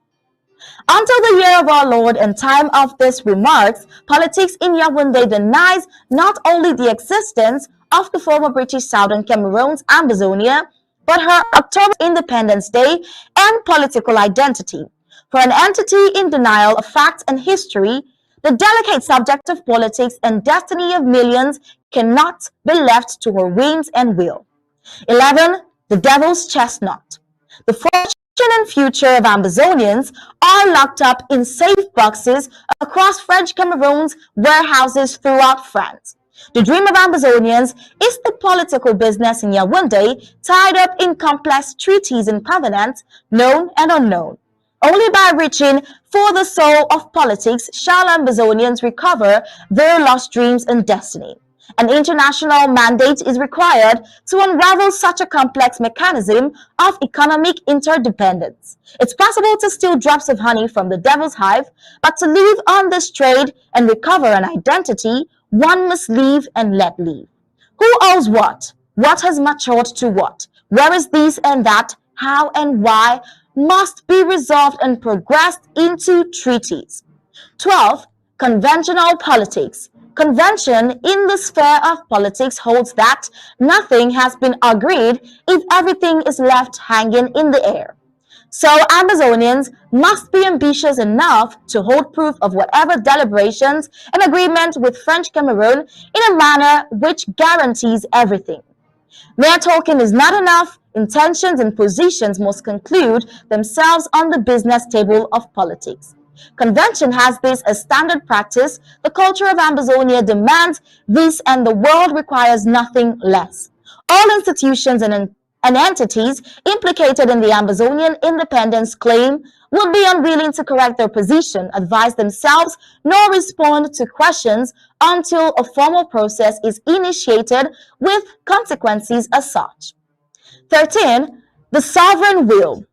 Until the year of our Lord and time of this remarks, politics in Yaoundé denies not only the existence of the former British Southern Cameroon's Ambazonia, but her October Independence Day and political identity. For an entity in denial of facts and history, the delicate subject of politics and destiny of millions cannot be left to her whims and will. 11. The devil's chestnut. The French and future of Ambazonians are locked up in safe boxes across French Cameroon's warehouses throughout France. The dream of Ambazonians is the political business in Yaoundé, tied up in complex treaties and covenants, known and unknown. Only by reaching for the soul of politics shall Ambazonians recover their lost dreams and destiny. An international mandate is required to unravel such a complex mechanism of economic interdependence. It's possible to steal drops of honey from the devil's hive, but to live on this trade and recover an identity, one must leave and let leave. Who owes what? What has matured to what? Where is this and that? How and why? Must be resolved and progressed into treaties. 12. Conventional politics. Convention in the sphere of politics holds that nothing has been agreed if everything is left hanging in the air. So Amazonians must be ambitious enough to hold proof of whatever deliberations and agreement with French Cameroon in a manner which guarantees everything. Mere talking is not enough. Intentions and positions must conclude themselves on the business table of politics. Convention has this as standard practice. The culture of Ambazonia demands this, and the world requires nothing less. All institutions and entities implicated in the Ambazonian independence claim will be unwilling to correct their position, advise themselves, nor respond to questions until a formal process is initiated with consequences as such. 13. The sovereign will.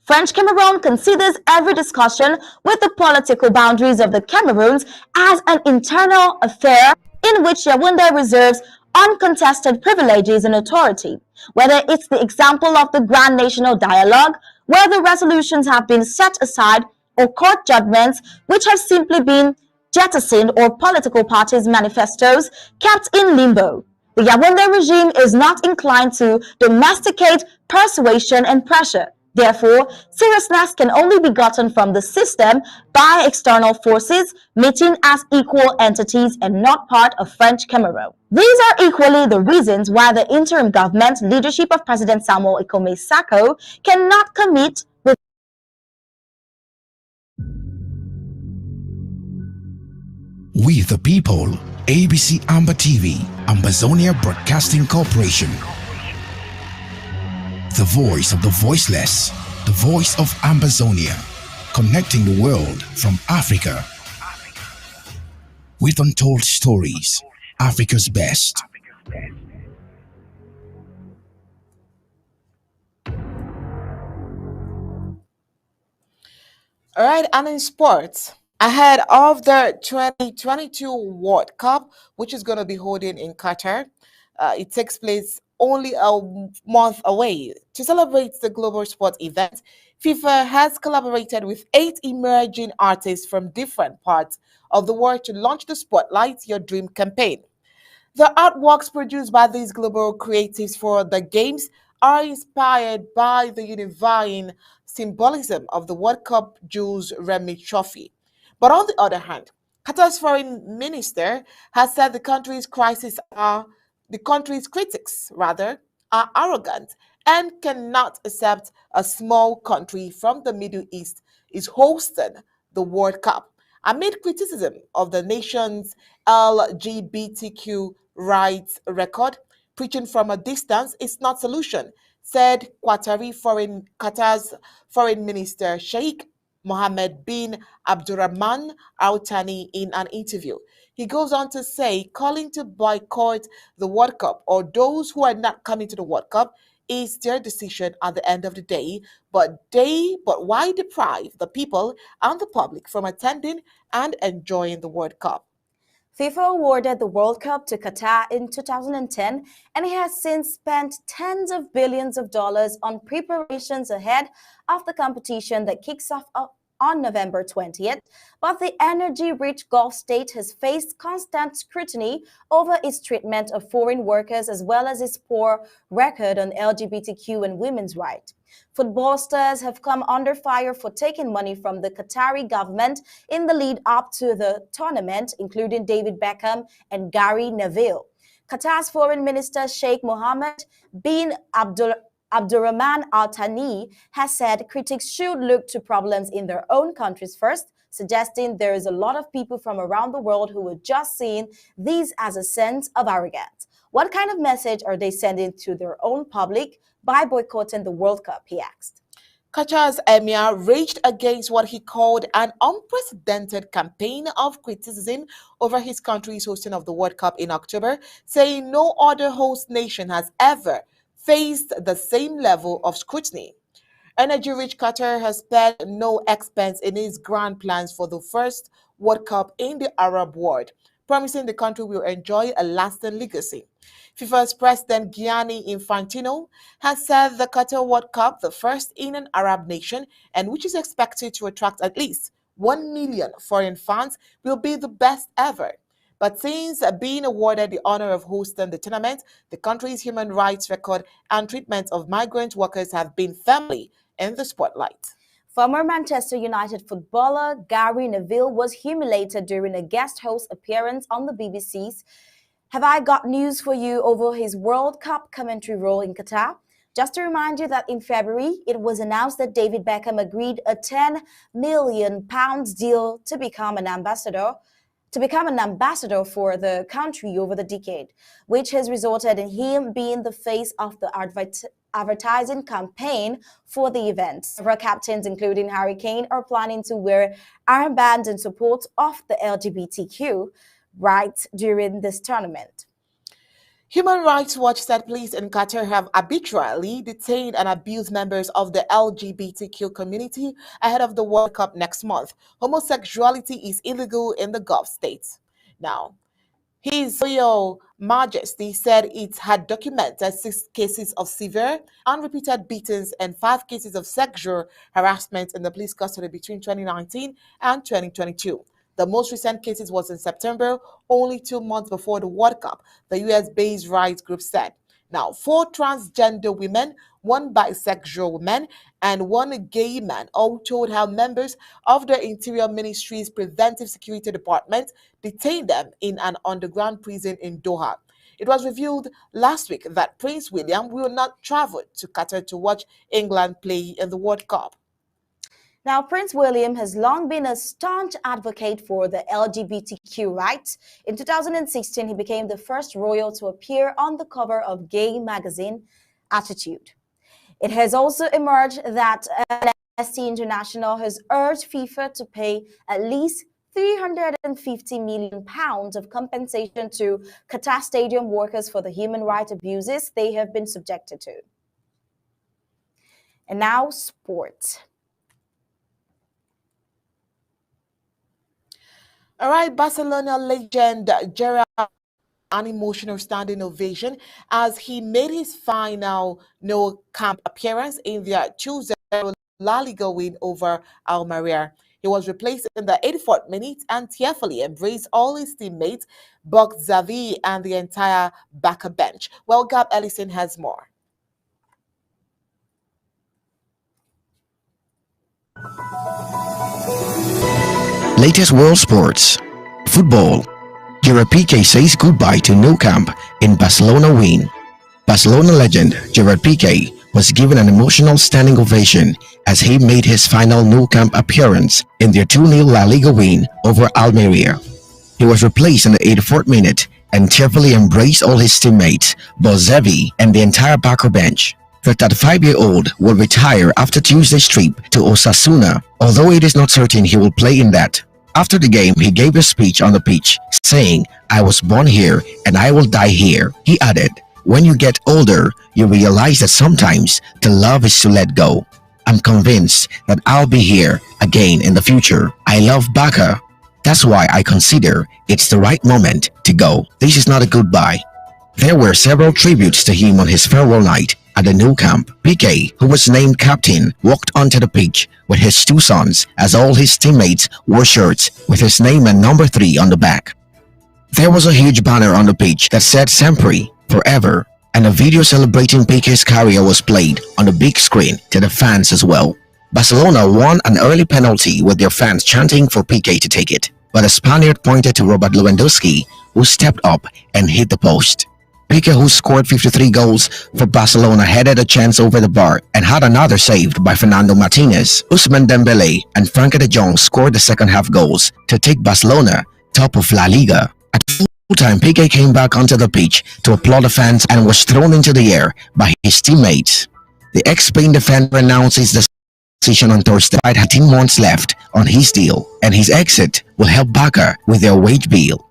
French Cameroon considers every discussion with the political boundaries of the Cameroons as an internal affair in which Yaoundé reserves uncontested privileges and authority, whether it's the example of the Grand National Dialogue, where the resolutions have been set aside, or court judgments which have simply been jettisoned, or political parties' manifestos kept in limbo. The Yaoundé regime is not inclined to domesticate persuasion and pressure. Therefore, seriousness can only be gotten from the system by external forces meeting as equal entities and not part of French Cameroon. These are equally the reasons why the interim government leadership of President Samuel Ikome Sako cannot commit with We the people, ABC Amba TV, Ambazonia Broadcasting Corporation. The voice of the voiceless, the voice of Ambazonia, connecting the world from Africa with untold stories, Africa's best. All right, and in sports, ahead of the 2022 World Cup, which is going to be holding in Qatar, it takes place only a month away. To celebrate the global sport event, FIFA has collaborated with 8 emerging artists from different parts of the world to launch the Spotlight Your Dream campaign. The artworks produced by these global creatives for the Games are inspired by the unifying symbolism of the World Cup Jules Remy Trophy. But on the other hand, Qatar's foreign minister has said the country's critics are arrogant and cannot accept a small country from the Middle East is hosting the World Cup amid criticism of the nation's LGBTQ rights record. Preaching from a distance is not solution, said Qatar's foreign minister Sheikh Mohammed bin Abdurrahman Al Thani in an interview. He goes on to say, calling to boycott the World Cup or those who are not coming to the World Cup is their decision at the end of the day, but why deprive the people and the public from attending and enjoying the World Cup? FIFA awarded the World Cup to Qatar in 2010, and it has since spent tens of billions of dollars on preparations ahead of the competition that kicks off on November 20th. But the energy-rich Gulf state has faced constant scrutiny over its treatment of foreign workers as well as its poor record on LGBTQ and women's rights. Football stars have come under fire for taking money from the Qatari government in the lead up to the tournament, including David Beckham and Gary Neville. Qatar's foreign minister Sheikh Mohammed bin Abdurrahman Al-Thani has said critics should look to problems in their own countries first, suggesting there is a lot of people from around the world who are just seeing these as a sense of arrogance. What kind of message are they sending to their own public by boycotting the World Cup, he asked. Qatar's emir raged against what he called an unprecedented campaign of criticism over his country's hosting of the World Cup in October, saying no other host nation has ever faced the same level of scrutiny. Energy-rich Qatar has spared no expense in its grand plans for the first World Cup in the Arab world, promising the country will enjoy a lasting legacy. FIFA's President Gianni Infantino has said the Qatar World Cup, the first in an Arab nation and which is expected to attract at least 1 million foreign fans, will be the best ever. But since being awarded the honor of hosting the tournament, the country's human rights record and treatment of migrant workers have been firmly in the spotlight. Former Manchester United footballer Gary Neville was humiliated during a guest host appearance on the BBC's Have I Got News for You over his World Cup commentary role in Qatar. Just to remind you that in February, it was announced that David Beckham agreed a £10 million deal to become an ambassador for the country over the decade, which has resulted in him being the face of the advertising campaign for the event. Several captains, including Harry Kane, are planning to wear armbands in support of the LGBTQ rights during this tournament. Human Rights Watch said police in Qatar have arbitrarily detained and abused members of the LGBTQ community ahead of the World Cup next month. Homosexuality is illegal in the Gulf states. Now, His Royal Majesty said it had documented 6 cases of severe, unrepeated beatings and 5 cases of sexual harassment in the police custody between 2019 and 2022. The most recent cases was in September, only 2 months before the World Cup, the US-based rights group said. Now, 4 transgender women, 1 bisexual woman, and 1 gay man all told how members of the Interior Ministry's Preventive Security Department detained them in an underground prison in Doha. It was revealed last week that Prince William will not travel to Qatar to watch England play in the World Cup. Now, Prince William has long been a staunch advocate for the LGBTQ rights. In 2016, he became the first royal to appear on the cover of gay magazine Attitude. It has also emerged that Amnesty International has urged FIFA to pay at least £350 million of compensation to Qatar stadium workers for the human rights abuses they have been subjected to. And now, sports. All right, Barcelona legend Gerard an emotional standing ovation as he made his final no camp appearance in their 2-0 La Liga win over Almeria. He was replaced in the 84th minute and tearfully embraced all his teammates, Buck Xavi, and the entire backer bench. Well, Gab Ellison has more. Latest world sports. Football. Gerard Piqué says goodbye to Nou Camp in Barcelona win. Barcelona legend Gerard Piqué was given an emotional standing ovation as he made his final Nou Camp appearance in their 2-0 La Liga win over Almeria. He was replaced in the 84th minute and cheerfully embraced all his teammates, Xavi, and the entire backer bench. The 35-year-old will retire after Tuesday's trip to Osasuna, although it is not certain he will play in that. After the game, he gave a speech on the pitch, saying, "I was born here and I will die here." He added, "When you get older, you realize that sometimes the love is to let go. I'm convinced that I'll be here again in the future. I love Barca. That's why I consider it's the right moment to go. This is not a goodbye." There were several tributes to him on his farewell night at the Nou Camp. Piqué, who was named captain, walked onto the pitch with his 2 sons as all his teammates wore shirts with his name and number 3 on the back. There was a huge banner on the pitch that said "Sempre," forever, and a video celebrating Piqué's career was played on the big screen to the fans as well. Barcelona won an early penalty with their fans chanting for Piqué to take it, but a Spaniard pointed to Robert Lewandowski, who stepped up and hit the post. Pique, who scored 53 goals for Barcelona, headed a chance over the bar and had another saved by Fernando Martinez. Ousmane Dembele and Frankie de Jong scored the second half goals to take Barcelona top of La Liga. At full-time, Pique came back onto the pitch to applaud the fans and was thrown into the air by his teammates. The ex-Spain defender announced his decision on Thursday, 18 months left on his deal, and his exit will help Barca with their wage bill.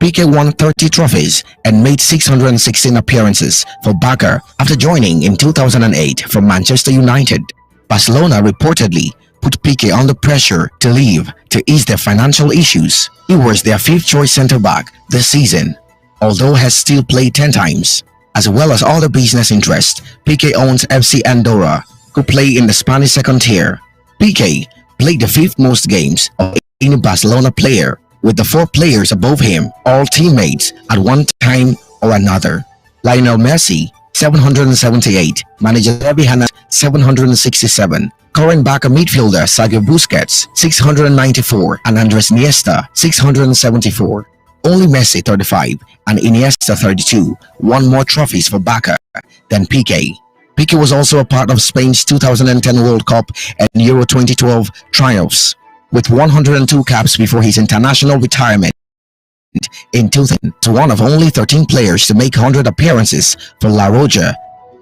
Pique won 30 trophies and made 616 appearances for Barca after joining in 2008 from Manchester United. Barcelona reportedly put Pique under pressure to leave to ease their financial issues. He was their fifth-choice centre-back this season, although has still played 10 times. As well as other business interests, Pique owns FC Andorra, who play in the Spanish second tier. Pique played the fifth most games of any Barcelona player, with the 4 players above him all teammates at one time or another. Lionel Messi, 778, manager Xavi Hernandez, 767, current Barca midfielder Sergio Busquets, 694, and Andres Iniesta, 674. Only Messi, 35, and Iniesta, 32, won more trophies for Barca than Pique. Pique was also a part of Spain's 2010 World Cup and Euro 2012 triumphs, with 102 caps before his international retirement in 2000. One of only 13 players to make 100 appearances for La Roja.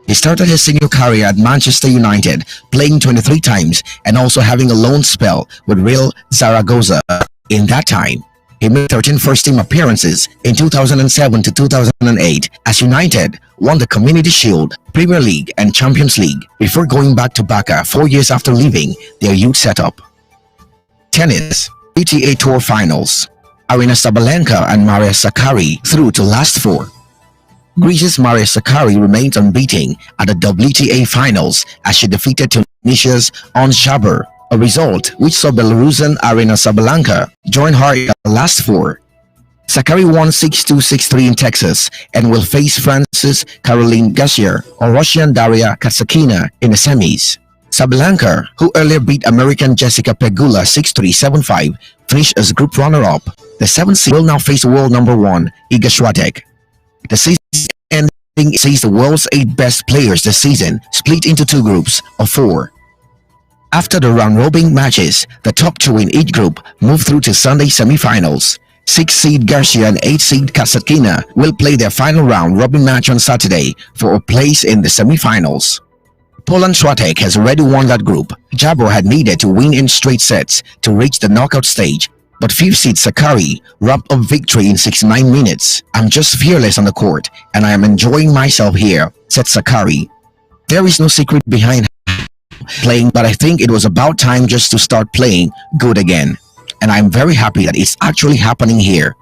He started his senior career at Manchester United, playing 23 times and also having a loan spell with Real Zaragoza. In that time, he made 13 first-team appearances in 2007 to 2008 as United won the Community Shield, Premier League and Champions League before going back to Barca 4 years after leaving their youth setup. Tennis, PTA Tour Finals. Aryna Sabalenka and Maria Sakkari through to last 4. Greece's Maria Sakkari remains unbeaten at the WTA Finals as she defeated Tunisia's Ons Jabeur, a result which saw Belarusian Aryna Sabalenka join her in the last 4. Sakkari won 6-2, 6-3 in Texas and will face France's Caroline Garcia or Russian Daria Kasatkina in the semis. Sabalenka, who earlier beat American Jessica Pegula 6-3, 7-5, finished as group runner-up. The 7th seed will now face world number 1 Iga Swiatek. The season ending sees the world's 8 best players this season split into 2 groups of 4. After the round-robin matches, the top 2 in each group move through to Sunday semi-finals. 6th seed Garcia and 8th seed Kasatkina will play their final round-robin match on Saturday for a place in the semi-finals. Poland Swiatek has already won that group. Jabeur had needed to win in straight sets to reach the knockout stage, but 5th seed Sakkari wrapped up victory in 69 minutes. "I'm just fearless on the court and I am enjoying myself here," said Sakkari. "There is no secret behind playing, but I think it was about time just to start playing good again. And I'm very happy that it's actually happening here."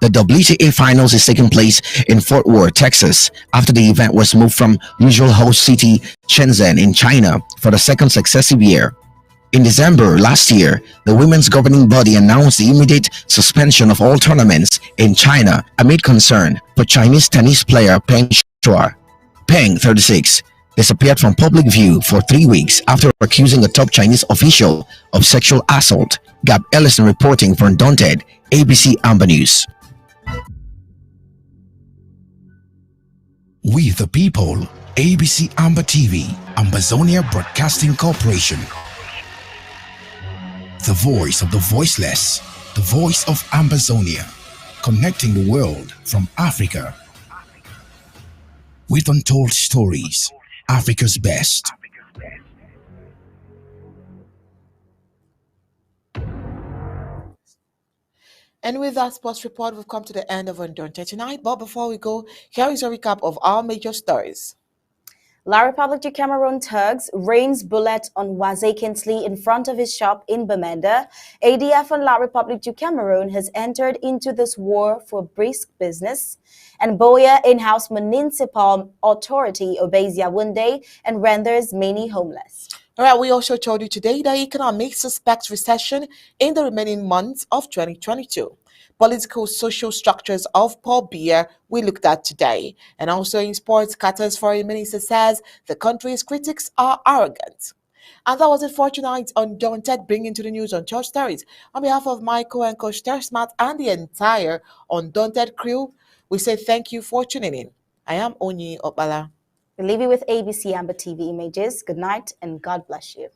The WTA Finals is taking place in Fort Worth, Texas, after the event was moved from usual host city Shenzhen in China for the 2nd successive year. In December last year, the women's governing body announced the immediate suspension of all tournaments in China amid concern for Chinese tennis player Peng Shuai. Peng, 36, disappeared from public view for 3 weeks after accusing a top Chinese official of sexual assault. Gab Ellison reporting for Undaunted, ABC Amba News. We the people, ABC Amba TV, Ambazonia Broadcasting Corporation. The voice of the voiceless, the voice of Ambazonia, connecting the world from Africa with untold stories, Africa's best. And with that sports report, we've come to the end of Undaunted tonight. But before we go, here is a recap of our major stories. La Republic du Cameroon thugs rains bullet on Waze Kinsley in front of his shop in Bamenda. ADF and La Republic du Cameroon has entered into this war for brisk business. And Boya in-house municipal authority obeys Yaoundé and renders many homeless. All right, we also told you today that economics suspects recession in the remaining months of 2022. Political social structures of Paul Biya we looked at today. And also in sports, Qatar's foreign minister says the country's critics are arrogant. And that was it for tonight on Undaunted, bringing to the news on Church Stories. On behalf of Michael and Coach Tersmat and the entire Undaunted crew, we say thank you for tuning in. I am Onyi Opala. We leave you with ABC Amba TV images. Good night and God bless you.